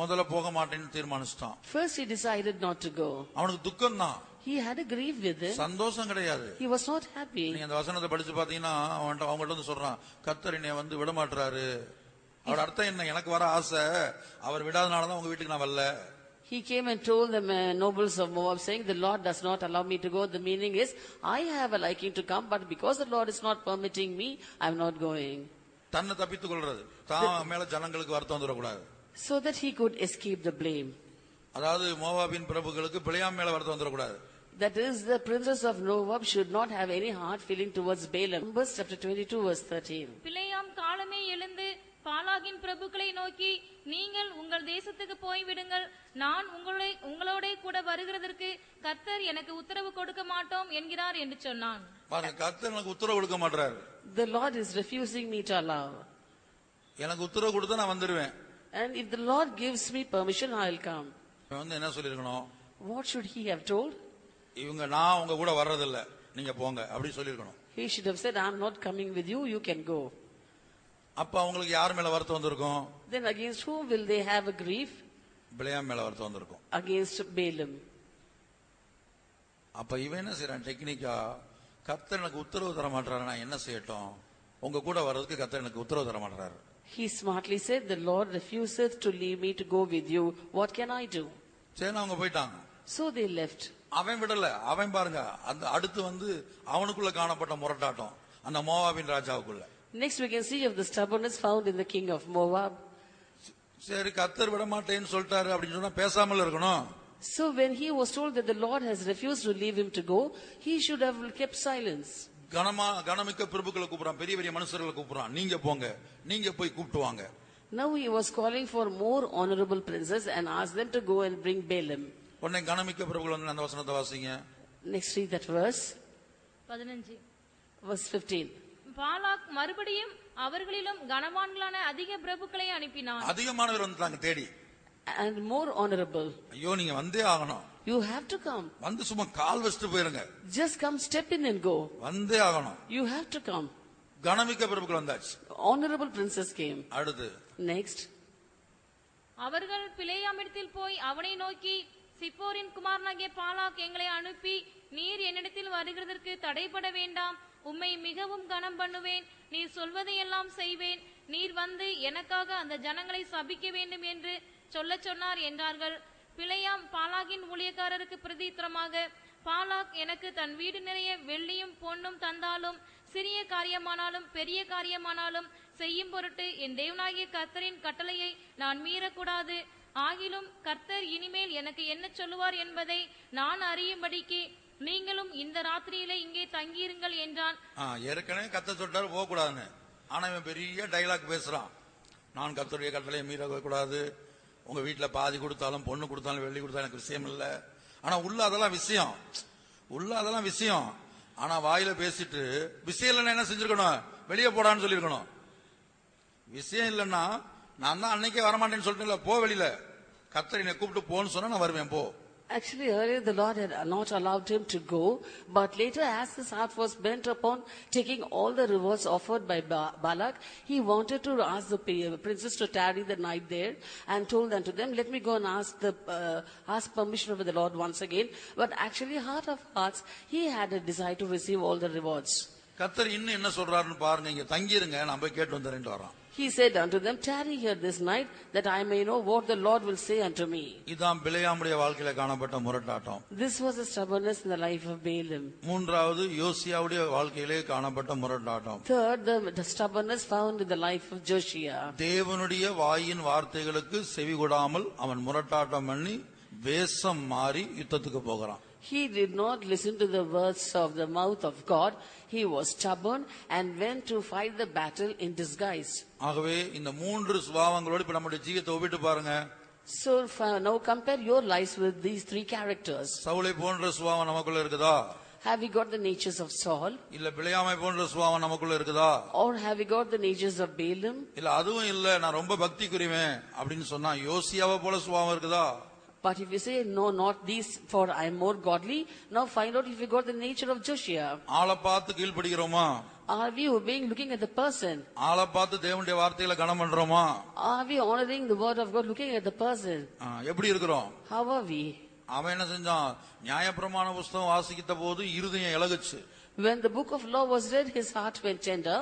S1: முதல்ல போக மாட்டேன்னு தீர்மானிச்சிட்டான்.
S2: First he decided not to go.
S1: அவனுக்கு துக்கம் தான்,
S2: He had a grief with it.
S1: சந்தோஷம் கிடையாது.
S2: He was not happy.
S1: நீங்க அந்த வசனத்தை படிச்சு பாத்தீங்கன்னா அவங்கள்ட்ட வந்து சொல்றான், கர்த்தர் என்னை வந்து விட மாட்டாரு. அவரோட அர்த்தம் என்ன, எனக்கு வர ஆசை, அவர் விடாதனாலதான் உங்க வீட்டுக்கு நான் வரல.
S2: He came and told the nobles of Moab, saying, the Lord does not allow me to go. The meaning is, I have a liking to come, but because the Lord is not permitting me, I am not going.
S1: தன்னை தப்பித்துக் கொள்றது, தான் மேல ஜனங்களுக்கு வருத்தம் வந்துடக்கூடாது.
S2: So that he could escape the blame.
S1: அதாவது மோவாபின் பிரபுக்களுக்கு பிலேயாம் மேல வருத்தம் வந்துடக்கூடாது.
S2: That is, the princes of Moab should not have any hard feeling towards Balaam. Numbers chapter 22 verse 13.
S3: பிலேயாம் காலமே எழுந்து பாலாகின் பிரபுக்களை நோக்கி, நீங்கள் உங்கள் தேசத்துக்கு போய்விடுங்கள், நான் உங்களோட கூட வருகிறதற்கு கர்த்தர் எனக்கு உத்தரவு கொடுக்க மாட்டோம் என்கிறார் என்று சொன்னான்.
S1: பாருங்க, கர்த்தர் எனக்கு உத்தரவு கொடுக்க மாட்டாரு.
S2: The Lord is refusing me to allow.
S1: எனக்கு உத்தரவு கொடுத்தா நான் வந்துருவேன்.
S2: And if the Lord gives me permission, I will come.
S1: வந்து என்ன சொல்லிருக்கணும்?
S2: What should he have told?
S1: இவங்க நான் உங்க கூட வர்றதில்ல, நீங்க போங்க அப்படி சொல்லிருக்கணும்.
S2: He should have said, I am not coming with you, you can go.
S1: அப்ப அவங்களுக்கு யார் மேல வருத்தம் வந்திருக்கும்?
S2: Then against whom will they have a grief?
S1: பிலேயாம் மேல வருத்தம் வந்திருக்கும்.
S2: Against Balaam.
S1: அப்ப இவன் என்ன செய்யறான்? டெக்னிக்கா, கர்த்தர் எனக்கு உத்தரவு தர மாட்டாரு, நான் என்ன செய்யட்டும்? உங்க கூட வர்றதுக்கு கர்த்தர் எனக்கு உத்தரவு தர மாட்டாரு.
S2: He smartly said, the Lord refuseth to leave me to go with you. What can I do?
S1: சரி, அவங்க போயிட்டாங்க.
S2: So they left.
S1: அவன் விடல. அவன் பாருங்க, அந்த அடுத்து வந்து அவனுக்குள்ள காணப்பட்ட முரட்டாட்டம் அந்த மோவாபின் ராஜாவுக்குள்ள.
S2: Next we can see of the stubbornness found in the king of Moab.
S1: சரி, கர்த்தர் விட மாட்டேன்னு சொல்லிட்டாரு அப்படின்னு சொன்னா பேசாமல் இருக்கணும்.
S2: So when he was told that the Lord has refused to leave him to go, he should have kept silence.
S1: கனமிக்க பிரபுக்களை கூப்பிடுறான், பெரிய பெரிய மனுஷர்களை கூப்பிடுறான், நீங்க போங்க, நீங்க போய் கூப்பிட்டு வாங்க.
S2: Now he was calling for more honorable princes and asked them to go and bring Balaam.
S1: உடனே கனமிக்க பிரபுக்கள் வந்து அந்த வசனத்தை வாசிங்க.
S2: Next read that verse.
S3: 15.
S2: Verse 15.
S3: Palak மறுபடியும் அவர்களிலும் கனவான்களான அதிக பிரபுக்களை அனுப்பினான்.
S1: அதிகமானவர் வந்துட்டாங்க தேடி.
S2: And more honorable.
S1: ஐயோ, நீங்க வந்தே ஆகணும்.
S2: You have to come.
S1: வந்து சும்மா கால் வச்சுட்டு போயிருங்க.
S2: Just come, step in and go.
S1: வந்தே ஆகணும்.
S2: You have to come.
S1: கனமிக்க பிரபுக்கள் வந்தாச்சு.
S2: Honorable princes came.
S1: அடுத்து
S2: Next.
S3: அவர்கள் பிலேயாமிடத்தில் போய் அவனை நோக்கி, சிப்போரின் குமாரனாகிய பாலாக் எங்களை அனுப்பி, நீர் என்னிடத்தில் வருகிறதற்கு தடைபட வேண்டாம், உம்மை மிகவும் கனம் பண்ணுவேன், நீர் சொல்வதையெல்லாம் செய்வேன், நீர் வந்து எனக்காக அந்த ஜனங்களை சபிக்க வேண்டும் என்று சொல்லச் சொன்னார் என்றார்கள். பிலேயாம் பாலாகின் ஊழியக்காரருக்கு பிரதித்திரமாக, பாலாக் எனக்கு தன் வீடு நிறைய வெள்ளியும் பொன்னும் தந்தாலும், சிறிய காரியமானாலும் பெரிய காரியமானாலும் செய்யும் பொருட்டு என் தேவனாகிய கர்த்தரின் கட்டளையை நான் மீறக்கூடாது. ஆகிலும் கர்த்தர் இனிமேல் எனக்கு என்ன சொல்லுவார் என்பதை நான் அறியும்படிக்கு நீங்களும் இந்த ராத்திரியிலே இங்கே தங்கியிருங்கள் என்றான்.
S1: ஏற்கனவே கர்த்தர் சொல்லிட்டாரு போக கூடாதுன்னு. ஆனா இவன் பெரிய டைலாக் பேசுறான், நான் கர்த்தருடைய கட்டளையை மீற கூடாது, உங்க வீட்டுல பாதி கொடுத்தாலும் பொண்ணு கொடுத்தாலும் வெள்ளி கொடுத்தாலும் எனக்கு விஷயம் இல்ல. ஆனா உள்ள அதெல்லாம் விஷயம். ஆனா வாயில பேசிட்டு விஷயம் இல்லைன்னா என்ன செஞ்சிருக்கணும்? வெளியே போடான்னு சொல்லிருக்கணும். விஷயம் இல்லைன்னா நான் தான் அன்னைக்கே வரமாட்டேன்னு சொல்லிட்டு போ, வெளியில கர்த்தர் என்னை கூப்பிட்டு போன்னு சொன்னா நான் வருவேன், போ.
S2: Actually, earlier the Lord had not allowed him to go, but later as his heart was bent upon taking all the rewards offered by Balak, he wanted to ask the princes to tarry the night there and told unto them, let me go and ask permission of the Lord once again. But actually, heart of hearts, he had a desire to receive all the rewards.
S1: கத்தர் இன்னும் என்ன சொல்றாருன்னு பாருங்க, இங்க தங்கிருங்க, நான் போய் கேட்டு வந்துறேன்னு வரான்.
S2: He said unto them, tarry here this night, that I may know what the Lord will say unto me.
S1: இதான் பிலேயாமுடைய வாழ்க்கையில காணப்பட்ட முரட்டாட்டம்.
S2: This was a stubbornness in the life of Balaam.
S1: மூன்றாவது யோசியாவுடைய வாழ்க்கையிலே காணப்பட்ட முரட்டாட்டம்.
S2: Third, the stubbornness found in the life of Josiah.
S1: தேவனுடைய வாயின் வார்த்தைகளுக்கு செவி கொடாமல் அவன் முரட்டாட்டம் பண்ணி வேஷம் மாறி யுத்தத்துக்கு போகிறான்.
S2: He did not listen to the words of the mouth of God. He was stubborn and went to fight the battle in disguise.
S1: ஆகவே இந்த மூன்று சுபாவங்களோடு இப்ப நம்முடைய ஜீவியத்தை ஒப்பிட்டு பாருங்க.
S2: So now compare your lives with these three characters.
S1: சவுலை போன்ற சுபாவம் நமக்குள்ள இருக்குதா?
S2: Have we got the natures of Saul?
S1: இல்ல பிலேயாமை போன்ற சுபாவம் நமக்குள்ள இருக்குதா?
S2: Or have we got the natures of Balaam?
S1: இல்ல அதுவும் இல்ல, நான் ரொம்ப பக்திக்குரியவன் அப்படின்னு சொன்னா யோசியாவை போல சுபாவம் இருக்குதா?
S2: But if you say, no, not these, for I am more godly, now find out if you got the nature of Josiah.
S1: ஆளை பார்த்து கீழ்ப்படிக்கிறோமா?
S2: Are we obeying, looking at the person?
S1: ஆளை பார்த்து தேவனுடைய வார்த்தைகளை கனம் பண்றோமா?
S2: Are we honoring the word of God, looking at the person?
S1: எப்படி இருக்கிறோம்?
S2: How are we?
S1: அவன் என்ன செஞ்சான்? நியாயப்பிரமாண புஸ்தகம் வாசிக்கிட்ட போது இருதயம் இலகுச்சு.
S2: When the book of law was read, his heart went tender.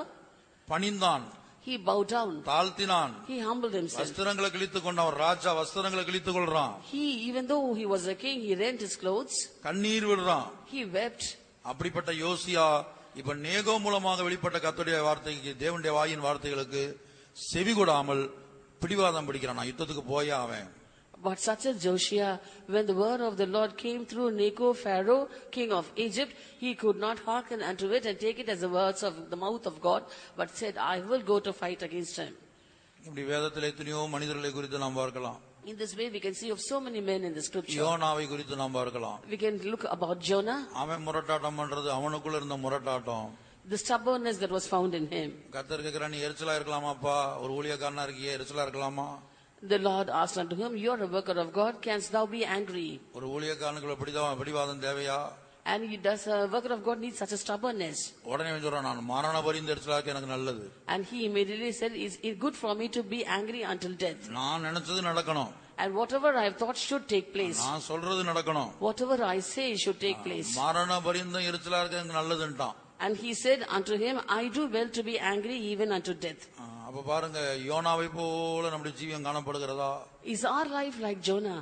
S1: பணிந்தான்,
S2: He bowed down.
S1: தாழ்த்தினான்,
S2: He humbled himself.
S1: வஸ்திரங்களை கிழித்துக் கொண்டான். ராஜா வஸ்திரங்களை கிழித்துக் கொள்றான்.
S2: He, even though he was a king, he rent his clothes.
S1: கண்ணீர் விடுறான்.
S2: He wept.
S1: அப்படிப்பட்ட யோசியா இப்ப நேகோ மூலமாக வெளிப்பட்ட கர்த்தருடைய வார்த்தைக்கு, தேவனுடைய வாயின் வார்த்தைகளுக்கு செவி கொடாமல் பிடிவாதம் பிடிக்கிறான். நான் யுத்தத்துக்கு போயா அவன்.
S2: But such as Josiah, when the word of the Lord came through Necho, Pharaoh, king of Egypt, he could not hearken unto it and take it as the words of the mouth of God, but said, I will go to fight against him.
S1: இப்படி வேதத்தில் எத்தனையோ மனிதர்களை குறித்து நாம் பார்க்கலாம்.
S2: In this way, we can see of so many men in the scripture.
S1: யோனாவை குறித்து நாம் பார்க்கலாம்.
S2: We can look about Jonah,
S1: அவன் முரட்டாட்டம் பண்றது, அவனுக்குள்ள இருந்த முரட்டாட்டம்.
S2: the stubbornness that was found in him.
S1: கர்த்தர் கேக்குறான், நீ எரிச்சலா இருக்கலாமாப்பா? ஒரு ஊழியக்காரனா இருக்கியே, எரிச்சலா இருக்கலாமா?
S2: The Lord asked unto him, you are a worker of God, canst thou be angry?
S1: ஒரு ஊழியக்காரனுக்குள்ள பிடிவாதம் தேவையா?
S2: And does a worker of God need such a stubbornness?
S1: உடனே சொல்றான், நான் மரண பரியந்த எரிச்சலா இருக்க எனக்கு நல்லது.
S2: And he immediately said, is it good for me to be angry until death?
S1: நான் நினைச்சது நடக்கணும்.
S2: And whatever I have thought should take place.
S1: நான் சொல்றது நடக்கணும்.
S2: Whatever I say should take place.
S1: மரண பரியந்த எரிச்சலா இருக்க எனக்கு நல்லதுன்றான்.
S2: And he said unto him, I do well to be angry even unto death.
S1: அப்ப பாருங்க, யோனாவை போல நம்முடைய ஜீவியம் காணப்படுகிறதா?
S2: Is our life like Jonah?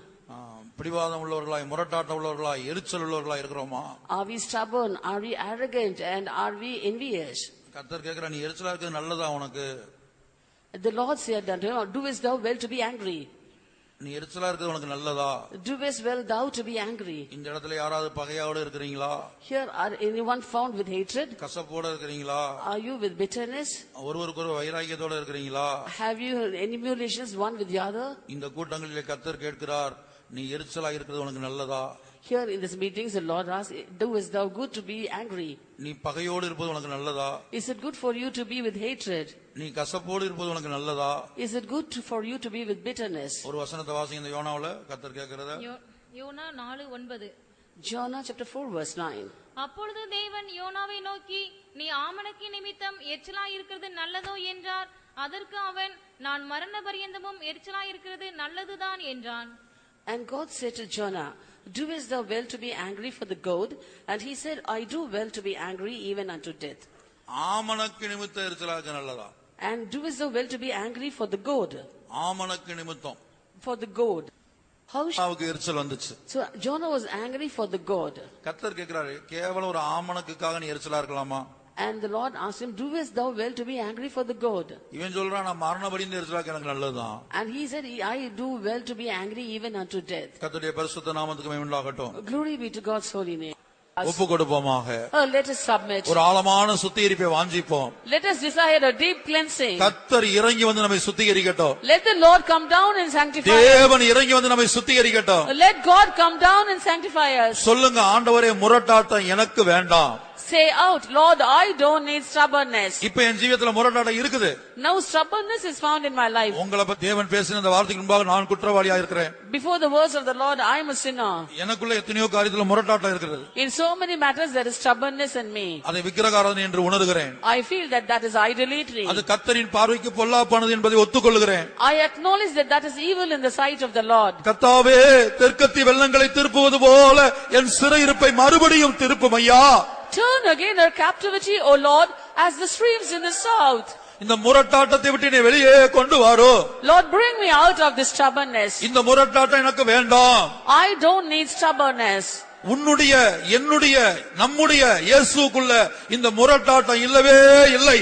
S1: பிடிவாதம் உள்ளவர்களாய், முரட்டாட்டம் உள்ளவர்களாய், எரிச்சல் உள்ளவர்களாய் இருக்கிறோமா?
S2: Are we stubborn? Are we arrogant? And are we envious?
S1: கர்த்தர் கேக்குறான், நீ எரிச்சலா இருக்கிறது நல்லதா உனக்கு?
S2: The Lord said unto him, doest thou well to be angry?
S1: நீ எரிச்சலா இருக்கிறது உனக்கு நல்லதா?
S2: Doest well thou to be angry?
S1: இந்த இடத்துல யாராவது பகையோட இருக்கிறீங்களா?
S2: Here, are anyone found with hatred?
S1: கசப்போட இருக்கிறீங்களா?
S2: Are you with bitterness?
S1: ஒருவருக்கு ஒரு வைராகியத்தோட இருக்கிறீங்களா?
S2: Have you emulations one with the other?
S1: இந்த கூட்டங்களிலே கர்த்தர் கேட்கிறார், நீ எரிச்சலா இருக்கிறது உனக்கு நல்லதா?
S2: Here in this meetings, the Lord asks, doest thou good to be angry?
S1: நீ பகையோடு இருப்பது உனக்கு நல்லதா?
S2: Is it good for you to be with hatred?
S1: நீ கசப்போடு இருப்பது உனக்கு நல்லதா?
S2: Is it good for you to be with bitterness?
S1: ஒரு வசனத்தை வாசிங்க இந்த யோனாவுல கர்த்தர் கேட்கிறத.
S3: யோனா 4:9.
S2: Jonah chapter 4 verse 9.
S3: அப்பொழுது தேவன் யோனாவை நோக்கி, நீ ஆமணக்கு நிமித்தம் எரிச்சலாய் இருக்கிறது நல்லதோ என்றார். அதற்கு அவன், நான் மரண பரியந்தமும் எரிச்சலாய் இருக்கிறது நல்லதுதான் என்றான்.
S2: And God said to Jonah, doest thou well to be angry for the goad? And he said, I do well to be angry even unto death.
S1: ஆமணக்கு நிமித்தம் எரிச்சலா இருக்க நல்லதா?
S2: And doest thou well to be angry for the goad?
S1: ஆமணக்கு நிமித்தம்.
S2: For the goad. How
S1: அவனுக்கு எரிச்சல் வந்துச்சு.
S2: So Jonah was angry for the goad.
S1: கர்த்தர் கேக்குறாரு, கேவலம் ஒரு ஆமணக்குக்காக நீ எரிச்சலா இருக்கலாமா?
S2: And the Lord asked him, doest thou well to be angry for the goad?
S1: இவன் சொல்றான், நான் மரண பரியந்த எரிச்சலா இருக்க எனக்கு நல்லதுதான்.
S2: And he said, I do well to be angry even unto death.
S1: கர்த்தருடைய பரிசுத்த நாமத்துக்கு மகிமை உண்டாகட்டும்.
S2: Glory be to God's holy name.
S1: ஒப்பு கொடுப்போமாக.
S2: Let us submit.
S1: ஒரு ஆழமான சுத்திகரிப்பை வாஞ்சிப்போம்.
S2: Let us desire a deep cleansing.
S1: கர்த்தர் இறங்கி வந்து நம்மை சுத்திகரிக்கட்டும்.
S2: Let the Lord come down and sanctify us.
S1: தேவன் இறங்கி வந்து நம்மை சுத்திகரிக்கட்டும்.
S2: Let God come down and sanctify us.
S1: சொல்லுங்க, ஆண்டவரே முரட்டாட்டம் எனக்கு வேண்டாம்.
S2: Say out, Lord, I don't need stubbornness.
S1: இப்ப என் ஜீவியத்துல முரட்டாட்டம் இருக்குது.
S2: Now stubbornness is found in my life.
S1: உங்களை பத்தி தேவன் பேசின இந்த வார்த்தைக்கு முன்பாக நான் குற்றவாளியா இருக்கிறேன்.
S2: Before the words of the Lord, I am a sinner.
S1: எனக்குள்ள எத்தனையோ காரியத்துல முரட்டாட்டம் இருக்கிறது.
S2: In so many matters there is stubbornness in me.
S1: அதை விக்கிரகாராதனை என்று உணர்கிறேன்.
S2: I feel that is idolatry.
S1: அது கர்த்தரின் பார்வைக்கு பொல்லாப்பானது என்பதை ஒத்துக்கொள்கிறேன்.
S2: I acknowledge that is evil in the sight of the Lord.
S1: கர்த்தாவே, தெற்கத்தி வெள்ளங்களை திருப்புவது போல என் சிறையிருப்பை மறுபடியும் திருப்பும் ஐயா.
S2: turn again our captivity, O Lord, as the streams in the south.
S1: இந்த முரட்டாட்டத்தை விட்டு நீ வெளியே கொண்டு வாரோ.
S2: Lord, bring me out of this stubbornness.
S1: இந்த முரட்டாட்டம் எனக்கு வேண்டாம்.
S2: I don't need stubbornness.
S1: உன்னுடைய என்னுடைய நம்முடைய இயேசுக்குள்ள இந்த முரட்டாட்டம் இல்லவே இல்லை.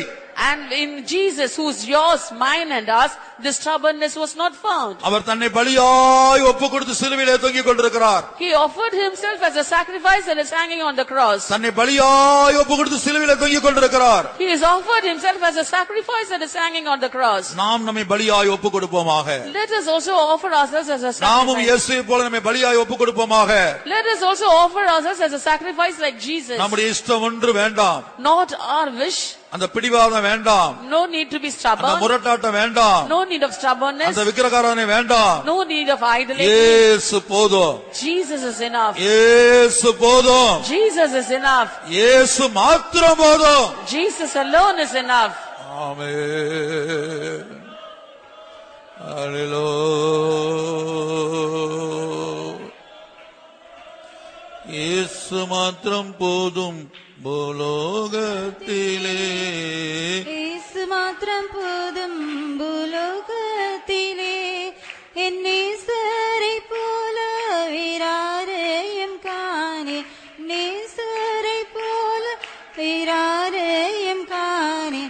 S2: And in Jesus, who's yours, mine and us, the stubbornness was not found.
S1: அவர் தன்னை பலியாய் ஒப்புக்கொடுத்து சிலுவையிலே தொங்கிக் கொண்டிருக்கிறார்.
S2: He offered himself as a sacrifice and is hanging on the cross.
S1: தன்னை பலியாய் ஒப்புக்கொடுத்து சிலுவையிலே தொங்கிக் கொண்டிருக்கிறார்.
S2: He has offered himself as a sacrifice and is hanging on the cross.
S1: நாம் நம்மை பலியாய் ஒப்புக்கொடுப்போமாக.
S2: Let us also offer ourselves as a
S1: நாமும்
S2: sacrifice.
S1: இயேசுவை போல நம்மை பலியாய் ஒப்புக்கொடுப்போமாக.
S2: Let us also offer ourselves as a sacrifice like Jesus.
S1: நம்முடைய இஷ்டம் ஒன்று வேண்டாம்.
S2: Not our wish.
S1: அந்த பிடிவாதம் வேண்டாம்.
S2: No need to be
S1: அந்த
S2: stubborn.
S1: முரட்டாட்டம் வேண்டாம்.
S2: No need of stubbornness.
S1: அந்த விக்கிரகாராதனை வேண்டாம்.
S2: No need of idolatry.
S1: இயேசு போதும்.
S2: Jesus is enough.
S1: இயேசு போதும்.
S2: Jesus is enough.
S1: இயேசு மாத்திரம் போதும்.
S2: Jesus alone is enough.
S1: ஆமென். அல்லேலூயா. இயேசு மாத்திரம் போதும் பூலோகத்திலே.
S4: இயேசு மாத்திரம் போதும் பூலோகத்திலே. என் நேசரை போல வேறாரையும் காணே. நேசரை போல வேறாரையும் காணே.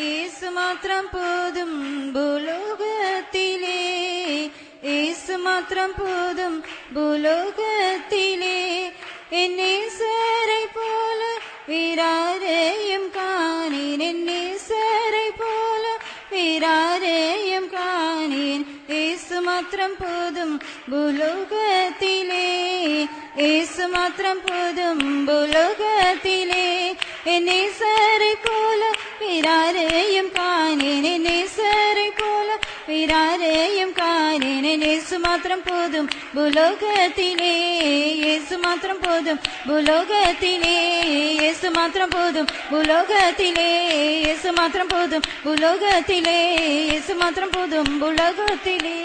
S4: இயேசு மாத்திரம் போதும் பூலோகத்திலே. இயேசு மாத்திரம் போதும் பூலோகத்திலே. என் நேசரை போல வேறாரையும் காணேன். என் நேசரை போல வேறாரையும் காணேன். இயேசு மாத்திரம் போதும் பூலோகத்திலே. இயேசு மாத்திரம் போதும் பூலோகத்திலே. என் நேசரை போல வேறாரையும் காணேன். என் நேசரை போல வேறாரையும் காணேன். இயேசு மாத்திரம் போதும் பூலோகத்திலே. இயேசு மாத்திரம் போதும் பூலோகத்திலே. இயேசு மாத்திரம் போதும் பூலோகத்திலே. இயேசு மாத்திரம் போதும் பூலோகத்திலே. இயேசு மாத்திரம் போதும் பூலோகத்திலே.